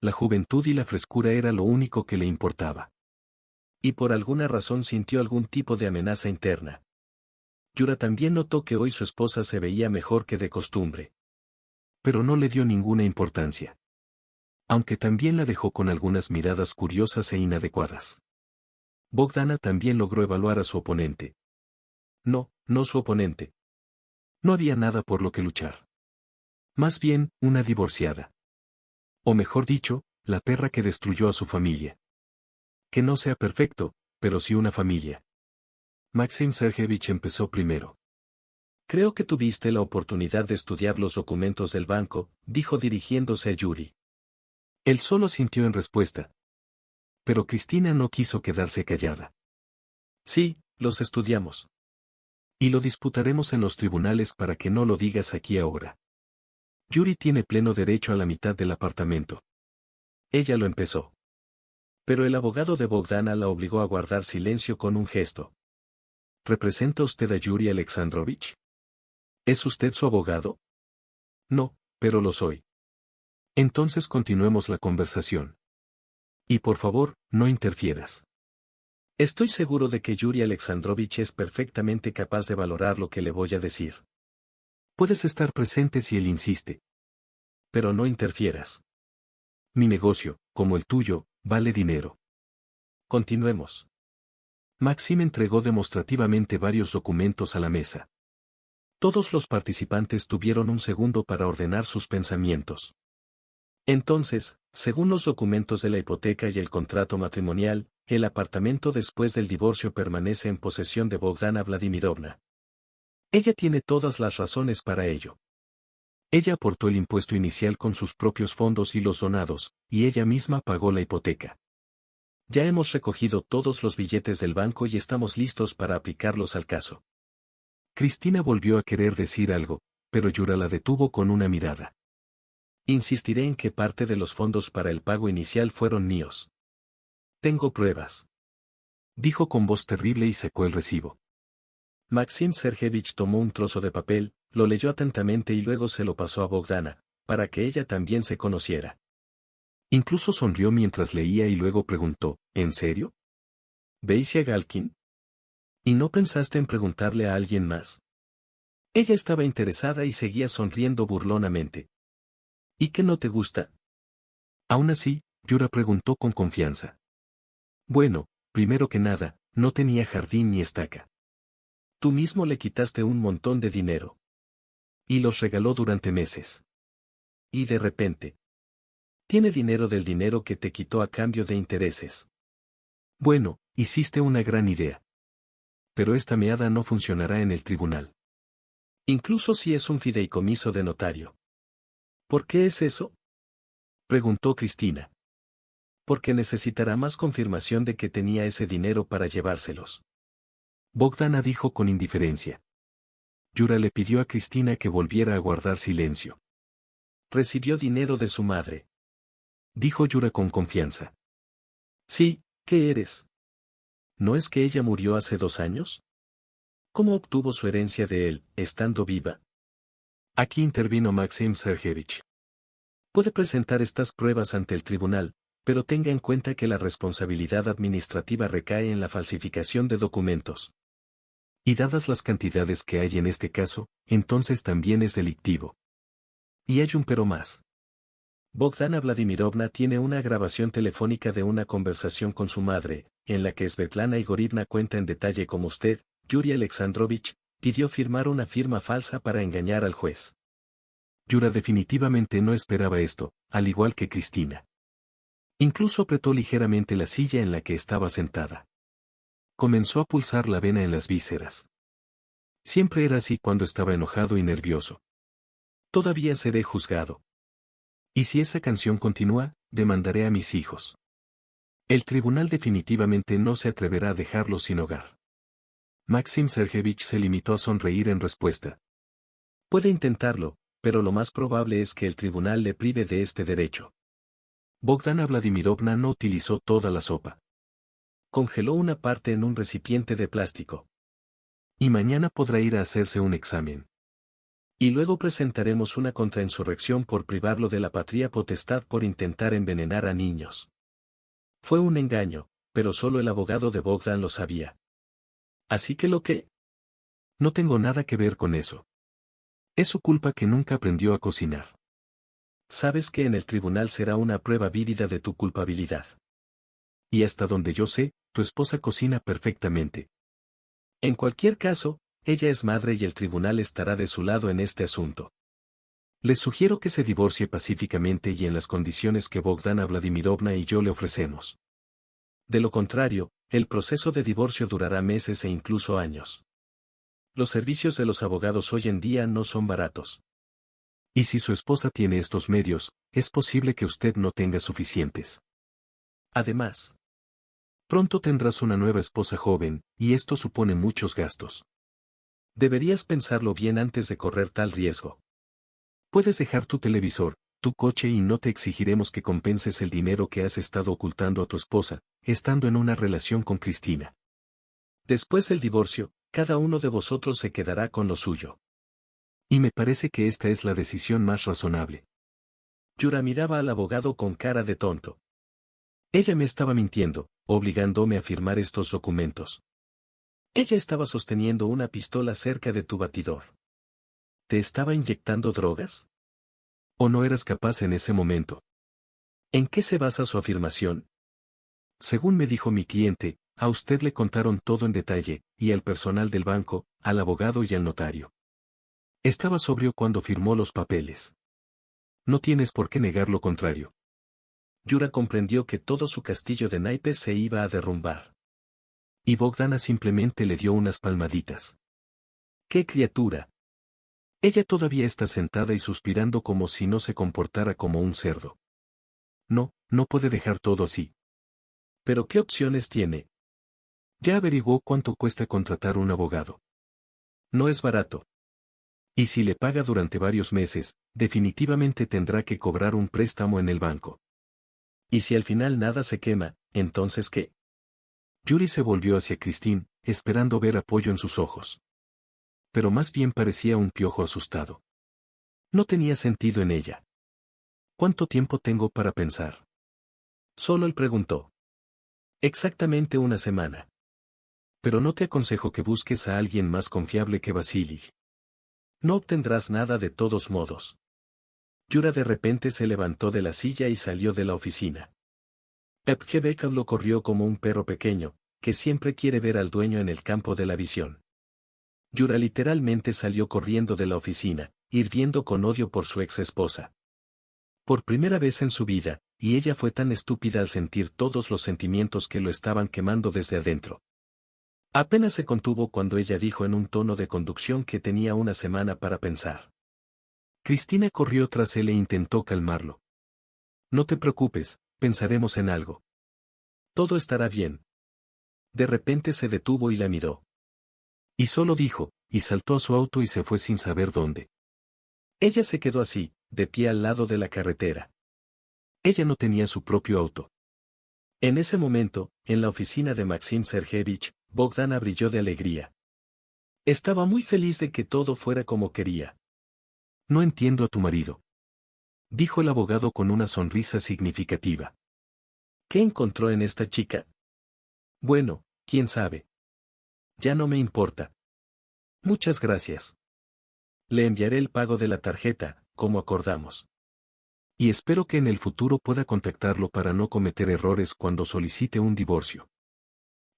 La juventud y la frescura era lo único que le importaba. Y por alguna razón sintió algún tipo de amenaza interna. Yura también notó que hoy su esposa se veía mejor que de costumbre. Pero no le dio ninguna importancia. Aunque también la dejó con algunas miradas curiosas e inadecuadas. Bogdana también logró evaluar a su oponente. No, no su oponente. No había nada por lo que luchar. Más bien, una divorciada. O mejor dicho, la perra que destruyó a su familia. Que no sea perfecto, pero sí una familia. Maxim Sergeyevich empezó primero. Creo que tuviste la oportunidad de estudiar los documentos del banco, dijo dirigiéndose a Yuri. Él solo sintió en respuesta. Pero Cristina no quiso quedarse callada. Sí, los estudiamos. Y lo disputaremos en los tribunales para que no lo digas aquí ahora. Yuri tiene pleno derecho a la mitad del apartamento. Ella lo empezó. Pero el abogado de Bogdana la obligó a guardar silencio con un gesto. ¿Representa usted a Yuri Alexandrovich? ¿Es usted su abogado? No, pero lo soy. Entonces continuemos la conversación. Y por favor, no interfieras. Estoy seguro de que Yuri Alexandrovich es perfectamente capaz de valorar lo que le voy a decir. Puedes estar presente si él insiste. Pero no interfieras. Mi negocio, como el tuyo, vale dinero. Continuemos. Maxim entregó demostrativamente varios documentos a la mesa. Todos los participantes tuvieron un segundo para ordenar sus pensamientos. Entonces, según los documentos de la hipoteca y el contrato matrimonial, el apartamento después del divorcio permanece en posesión de Bogdana Vladimirovna. Ella tiene todas las razones para ello. Ella aportó el impuesto inicial con sus propios fondos y los donados, y ella misma pagó la hipoteca. Ya hemos recogido todos los billetes del banco y estamos listos para aplicarlos al caso. Cristina volvió a querer decir algo, pero Yura la detuvo con una mirada. Insistiré en que parte de los fondos para el pago inicial fueron míos. Tengo pruebas. Dijo con voz terrible y sacó el recibo. Maxim Sergeyevich tomó un trozo de papel, lo leyó atentamente y luego se lo pasó a Bogdana, para que ella también se conociera. Incluso sonrió mientras leía y luego preguntó, ¿en serio? ¿Veis a Galkin? ¿Y no pensaste en preguntarle a alguien más? Ella estaba interesada y seguía sonriendo burlonamente. ¿Y qué no te gusta? Aún así, Yura preguntó con confianza. Bueno, primero que nada, no tenía jardín ni estaca. Tú mismo le quitaste un montón de dinero. Y los regaló durante meses. Y de repente. Tiene dinero del dinero que te quitó a cambio de intereses. Bueno, hiciste una gran idea. Pero esta meada no funcionará en el tribunal. Incluso si es un fideicomiso de notario. ¿Por qué es eso? Preguntó Cristina. Porque necesitará más confirmación de que tenía ese dinero para llevárselos. Bogdana dijo con indiferencia. Yura le pidió a Cristina que volviera a guardar silencio. Recibió dinero de su madre. Dijo Yura con confianza. Sí, ¿qué eres? ¿No es que ella murió hace 2 años? ¿Cómo obtuvo su herencia de él, estando viva? Aquí intervino Maxim Sergeyevich. Puede presentar estas pruebas ante el tribunal, pero tenga en cuenta que la responsabilidad administrativa recae en la falsificación de documentos. Y dadas las cantidades que hay en este caso, entonces también es delictivo. Y hay un pero más. Bogdana Vladimirovna tiene una grabación telefónica de una conversación con su madre, en la que Svetlana Igorivna cuenta en detalle cómo usted, Yuri Alexandrovich, pidió firmar una firma falsa para engañar al juez. Yura definitivamente no esperaba esto, al igual que Cristina. Incluso apretó ligeramente la silla en la que estaba sentada. Comenzó a pulsar la vena en las vísceras. Siempre era así cuando estaba enojado y nervioso. Todavía seré juzgado. Y si esa canción continúa, demandaré a mis hijos. El tribunal definitivamente no se atreverá a dejarlos sin hogar. Maxim Sergeyevich se limitó a sonreír en respuesta. Puede intentarlo, pero lo más probable es que el tribunal le prive de este derecho. Bogdana Vladimirovna no utilizó toda la sopa. Congeló una parte en un recipiente de plástico. Y mañana podrá ir a hacerse un examen. Y luego presentaremos una contrainsurrección por privarlo de la patria potestad por intentar envenenar a niños. Fue un engaño, pero solo el abogado de Bogdan lo sabía. Así que lo que... No tengo nada que ver con eso. Es su culpa que nunca aprendió a cocinar. Sabes que en el tribunal será una prueba vívida de tu culpabilidad. Y hasta donde yo sé, tu esposa cocina perfectamente. En cualquier caso, ella es madre y el tribunal estará de su lado en este asunto. Les sugiero que se divorcie pacíficamente y en las condiciones que Bogdana Vladimirovna y yo le ofrecemos. De lo contrario, el proceso de divorcio durará meses e incluso años. Los servicios de los abogados hoy en día no son baratos. Y si su esposa tiene estos medios, es posible que usted no tenga suficientes. Además, pronto tendrás una nueva esposa joven, y esto supone muchos gastos. Deberías pensarlo bien antes de correr tal riesgo. Puedes dejar tu televisor, tu coche y no te exigiremos que compenses el dinero que has estado ocultando a tu esposa, estando en una relación con Cristina. Después del divorcio, cada uno de vosotros se quedará con lo suyo. Y me parece que esta es la decisión más razonable. Yura miraba al abogado con cara de tonto. Ella me estaba mintiendo, obligándome a firmar estos documentos. Ella estaba sosteniendo una pistola cerca de tu batidor. ¿Te estaba inyectando drogas? ¿O no eras capaz en ese momento? ¿En qué se basa su afirmación? Según me dijo mi cliente, a usted le contaron todo en detalle, y al personal del banco, al abogado y al notario. Estaba sobrio cuando firmó los papeles. No tienes por qué negar lo contrario. Yura comprendió que todo su castillo de naipes se iba a derrumbar. Y Bogdana simplemente le dio unas palmaditas. ¡Qué criatura! Ella todavía está sentada y suspirando como si no se comportara como un cerdo. No, no puede dejar todo así. ¿Pero qué opciones tiene? Ya averiguó cuánto cuesta contratar un abogado. No es barato. Y si le paga durante varios meses, definitivamente tendrá que cobrar un préstamo en el banco. Y si al final nada se quema, ¿entonces qué? Yuri se volvió hacia Christine, esperando ver apoyo en sus ojos. Pero más bien parecía un piojo asustado. No tenía sentido en ella. ¿Cuánto tiempo tengo para pensar? Solo él preguntó. Exactamente una semana. Pero no te aconsejo que busques a alguien más confiable que Vasily. No obtendrás nada de todos modos. Yura de repente se levantó de la silla y salió de la oficina. Evgebekov lo corrió como un perro pequeño, que siempre quiere ver al dueño en el campo de la visión. Yura literalmente salió corriendo de la oficina, hirviendo con odio por su ex esposa. Por primera vez en su vida, y ella fue tan estúpida al sentir todos los sentimientos que lo estaban quemando desde adentro. Apenas se contuvo cuando ella dijo en un tono de conducción que tenía una semana para pensar. Cristina corrió tras él e intentó calmarlo. No te preocupes, pensaremos en algo. Todo estará bien. De repente se detuvo y la miró. Y solo dijo, y saltó a su auto y se fue sin saber dónde. Ella se quedó así, de pie al lado de la carretera. Ella no tenía su propio auto. En ese momento, en la oficina de Maxim Sergeyevich, Bogdana brilló de alegría. Estaba muy feliz de que todo fuera como quería. No entiendo a tu marido. dijo el abogado con una sonrisa significativa. ¿Qué encontró en esta chica? Bueno, quién sabe. Ya no me importa. Muchas gracias. Le enviaré el pago de la tarjeta, como acordamos. Y espero que en el futuro pueda contactarlo para no cometer errores cuando solicite un divorcio.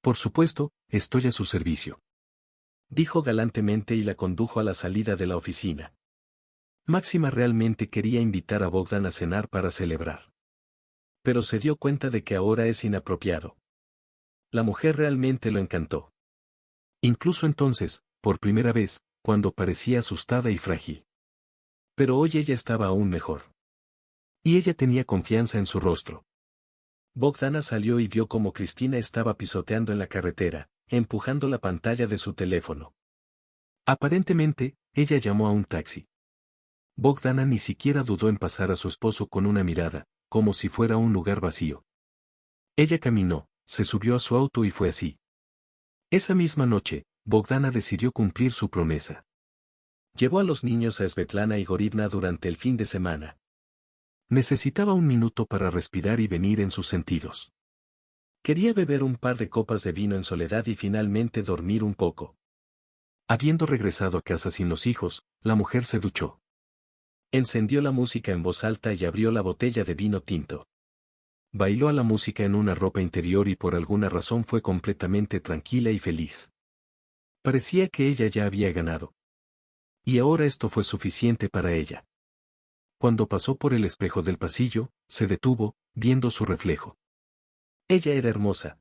Por supuesto, estoy a su servicio. Dijo galantemente y la condujo a la salida de la oficina. Máxima realmente quería invitar a Bogdan a cenar para celebrar. Pero se dio cuenta de que ahora es inapropiado. La mujer realmente lo encantó. Incluso entonces, por primera vez, cuando parecía asustada y frágil. Pero hoy ella estaba aún mejor. Y ella tenía confianza en su rostro. Bogdana salió y vio cómo Cristina estaba pisoteando en la carretera, empujando la pantalla de su teléfono. Aparentemente, ella llamó a un taxi. Bogdana ni siquiera dudó en pasar a su esposo con una mirada, como si fuera un lugar vacío. Ella caminó, se subió a su auto y fue así. Esa misma noche, Bogdana decidió cumplir su promesa. Llevó a los niños a Svetlana y Gorivna durante el fin de semana. Necesitaba un minuto para respirar y venir en sus sentidos. Quería beber un par de copas de vino en soledad y finalmente dormir un poco. Habiendo regresado a casa sin los hijos, la mujer se duchó. Encendió la música en voz alta y abrió la botella de vino tinto. Bailó a la música en una ropa interior y por alguna razón fue completamente tranquila y feliz. Parecía que ella ya había ganado. Y ahora esto fue suficiente para ella. Cuando pasó por el espejo del pasillo, se detuvo, viendo su reflejo. Ella era hermosa.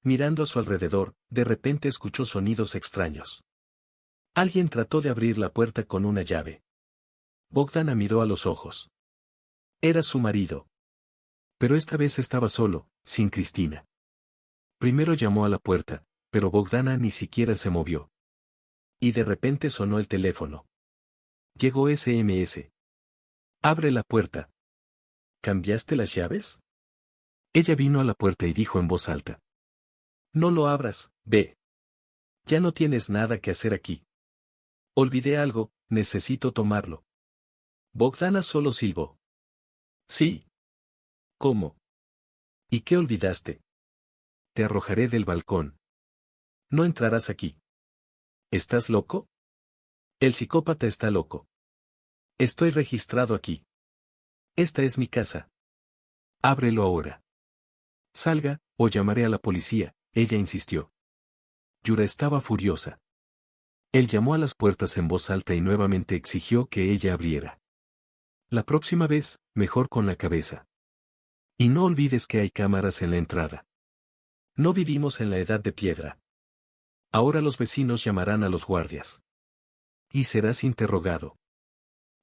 Mirando a su alrededor, de repente escuchó sonidos extraños. Alguien trató de abrir la puerta con una llave. Bogdana miró a los ojos. Era su marido. Pero esta vez estaba solo, sin Cristina. Primero llamó a la puerta, pero Bogdana ni siquiera se movió. Y de repente sonó el teléfono. Llegó SMS. Abre la puerta. ¿Cambiaste las llaves? Ella vino a la puerta y dijo en voz alta. No lo abras, ve. Ya no tienes nada que hacer aquí. Olvidé algo, necesito tomarlo. Bogdana solo silbó. Sí. ¿Cómo? ¿Y qué olvidaste? Te arrojaré del balcón. No entrarás aquí. ¿Estás loco? El psicópata está loco. Estoy registrado aquí. Esta es mi casa. Ábrelo ahora. Salga, o llamaré a la policía, ella insistió. Yura estaba furiosa. Él llamó a las puertas en voz alta y nuevamente exigió que ella abriera. La próxima vez, mejor con la cabeza. Y no olvides que hay cámaras en la entrada. No vivimos en la edad de piedra. Ahora los vecinos llamarán a los guardias. Y serás interrogado.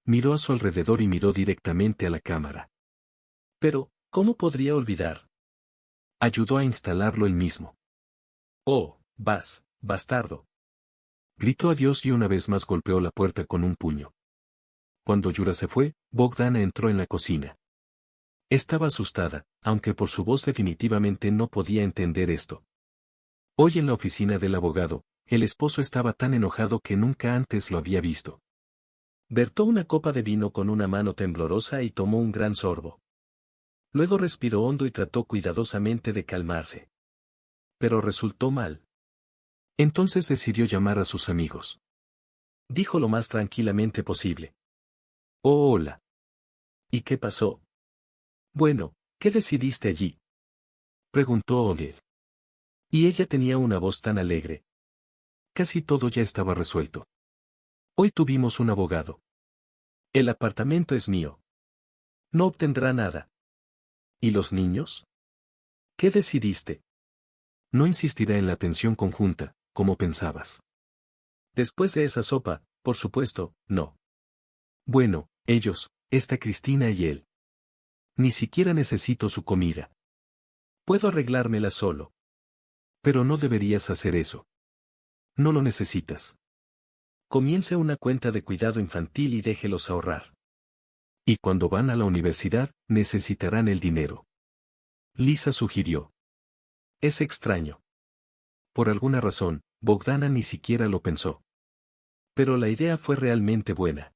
Miró a su alrededor y miró directamente a la cámara. Pero, ¿cómo podría olvidar? Ayudó a instalarlo él mismo. Oh, bastardo. Gritó a Dios y una vez más golpeó la puerta con un puño. Cuando Yura se fue, Bogdana entró en la cocina. Estaba asustada, aunque por su voz definitivamente no podía entender esto. Hoy en la oficina del abogado, el esposo estaba tan enojado que nunca antes lo había visto. Vertó una copa de vino con una mano temblorosa y tomó un gran sorbo. Luego respiró hondo y trató cuidadosamente de calmarse. Pero resultó mal. Entonces decidió llamar a sus amigos. Dijo lo más tranquilamente posible. Oh, hola. ¿Y qué pasó? Bueno, ¿qué decidiste allí? Preguntó Olive. Y ella tenía una voz tan alegre. Casi todo ya estaba resuelto. Hoy tuvimos un abogado. El apartamento es mío. No obtendrá nada. ¿Y los niños? ¿Qué decidiste? No insistirá en la atención conjunta, como pensabas. Después de esa sopa, por supuesto, no. Bueno, ellos, esta Cristina y él. Ni siquiera necesito su comida. Puedo arreglármela solo. Pero no deberías hacer eso. No lo necesitas. Comience una cuenta de cuidado infantil y déjelos ahorrar. Y cuando van a la universidad, necesitarán el dinero. Lisa sugirió. Es extraño. Por alguna razón, Bogdana ni siquiera lo pensó. Pero la idea fue realmente buena.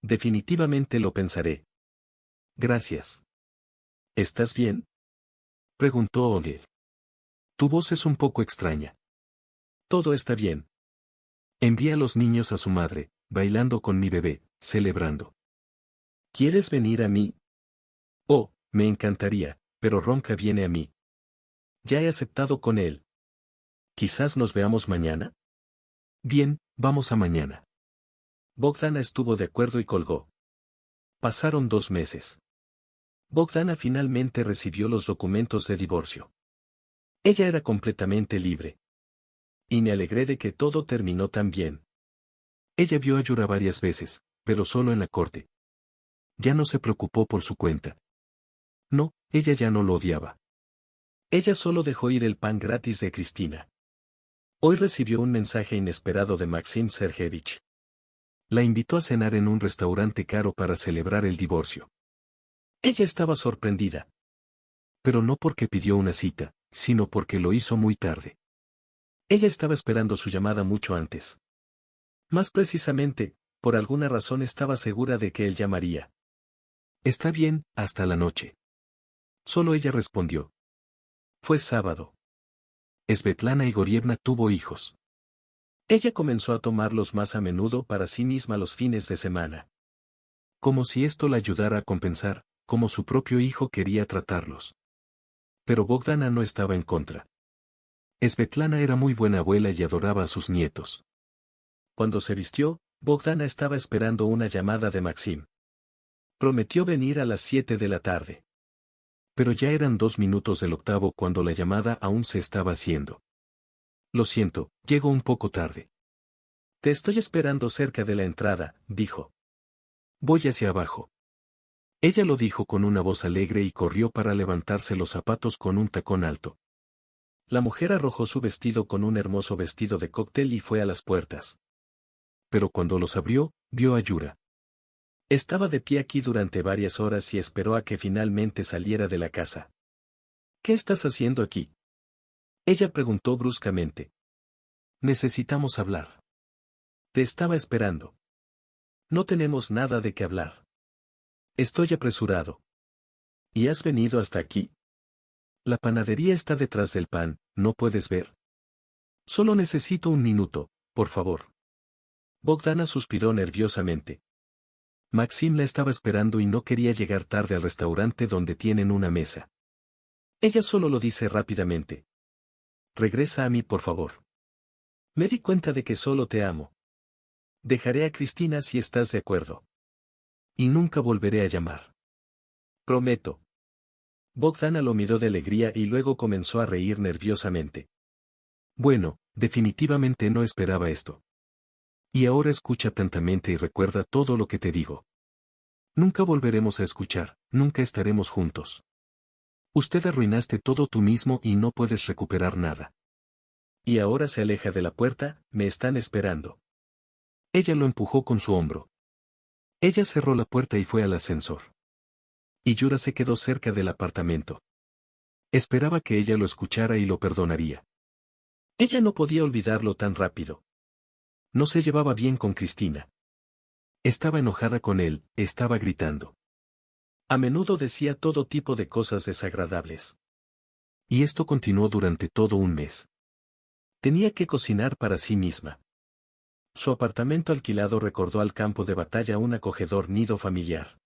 Definitivamente lo pensaré. Gracias. ¿Estás bien? Preguntó O'Neill. Tu voz es un poco extraña. Todo está bien. Envía a los niños a su madre, bailando con mi bebé, celebrando. ¿Quieres venir a mí? Oh, me encantaría, pero Ronca viene a mí. Ya he aceptado con él. ¿Quizás nos veamos mañana? Bien, vamos a mañana. Bogdana estuvo de acuerdo y colgó. Pasaron 2 meses. Bogdana finalmente recibió los documentos de divorcio. Ella era completamente libre. Y me alegré de que todo terminó tan bien. Ella vio a Yura varias veces, pero solo en la corte. Ya no se preocupó por su cuenta. No, ella ya no lo odiaba. Ella solo dejó ir el pan gratis de Cristina. Hoy recibió un mensaje inesperado de Maxim Sergeyevich. La invitó a cenar en un restaurante caro para celebrar el divorcio. Ella estaba sorprendida. Pero no porque pidió una cita, sino porque lo hizo muy tarde. Ella estaba esperando su llamada mucho antes. Más precisamente, por alguna razón estaba segura de que él llamaría. Está bien, hasta la noche. Solo ella respondió. Fue sábado. Svetlana Igorievna tuvo hijos. Ella comenzó a tomarlos más a menudo para sí misma los fines de semana. Como si esto la ayudara a compensar, como su propio hijo quería tratarlos. Pero Bogdana no estaba en contra. Svetlana era muy buena abuela y adoraba a sus nietos. Cuando se vistió, Bogdana estaba esperando una llamada de Maxim. Prometió venir a las 7 de la tarde. Pero ya eran 2 minutos del octavo cuando la llamada aún se estaba haciendo. Lo siento, llego un poco tarde. Te estoy esperando cerca de la entrada, dijo. Voy hacia abajo. Ella lo dijo con una voz alegre y corrió para levantarse los zapatos con un tacón alto. La mujer arrojó su vestido con un hermoso vestido de cóctel y fue a las puertas. Pero cuando los abrió, vio a Yura. Estaba de pie aquí durante varias horas y esperó a que finalmente saliera de la casa. ¿Qué estás haciendo aquí? Ella preguntó bruscamente. Necesitamos hablar. Te estaba esperando. No tenemos nada de qué hablar. Estoy apresurado. ¿Y has venido hasta aquí? La panadería está detrás del pan, ¿no puedes ver? Solo necesito un minuto, por favor. Bogdana suspiró nerviosamente. Maxim la estaba esperando y no quería llegar tarde al restaurante donde tienen una mesa. Ella solo lo dice rápidamente. Regresa a mí, por favor. Me di cuenta de que solo te amo. Dejaré a Cristina si estás de acuerdo. Y nunca volveré a llamar. Prometo. Bogdana lo miró de alegría y luego comenzó a reír nerviosamente. Bueno, definitivamente no esperaba esto. Y ahora escucha atentamente y recuerda todo lo que te digo. Nunca volveremos a escuchar, nunca estaremos juntos. Usted arruinaste todo tú mismo y no puedes recuperar nada. Y ahora se aleja de la puerta, me están esperando. Ella lo empujó con su hombro. Ella cerró la puerta y fue al ascensor. Y Yura se quedó cerca del apartamento. Esperaba que ella lo escuchara y lo perdonaría. Ella no podía olvidarlo tan rápido. No se llevaba bien con Cristina. Estaba enojada con él, estaba gritando. A menudo decía todo tipo de cosas desagradables. Y esto continuó durante todo un mes. Tenía que cocinar para sí misma. Su apartamento alquilado recordó al campo de batalla un acogedor nido familiar.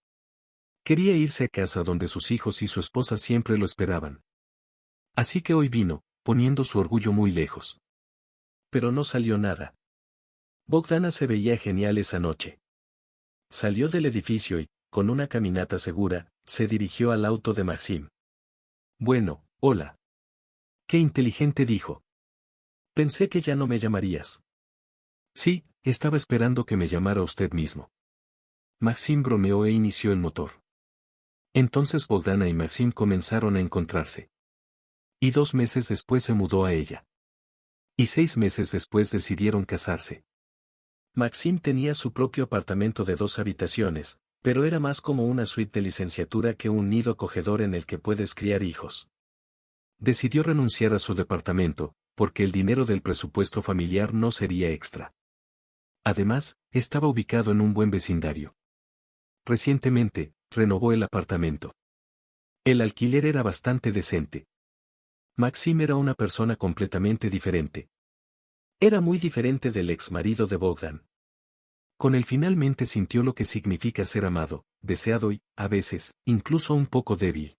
Quería irse a casa donde sus hijos y su esposa siempre lo esperaban. Así que hoy vino, poniendo su orgullo muy lejos. Pero no salió nada. Bogdana se veía genial esa noche. Salió del edificio y, con una caminata segura, se dirigió al auto de Maxim. Bueno, hola. Qué inteligente, dijo. Pensé que ya no me llamarías. Sí, estaba esperando que me llamara usted mismo. Maxim bromeó e inició el motor. Entonces Bogdana y Maxim comenzaron a encontrarse. Y 2 meses después se mudó a ella. Y 6 meses después decidieron casarse. Maxim tenía su propio apartamento de 2 habitaciones, pero era más como una suite de licenciatura que un nido acogedor en el que puedes criar hijos. Decidió renunciar a su departamento, porque el dinero del presupuesto familiar no sería extra. Además, estaba ubicado en un buen vecindario. Recientemente, renovó el apartamento. El alquiler era bastante decente. Maxim era una persona completamente diferente. Era muy diferente del ex marido de Bogdan. Con él finalmente sintió lo que significa ser amado, deseado y, a veces, incluso un poco débil.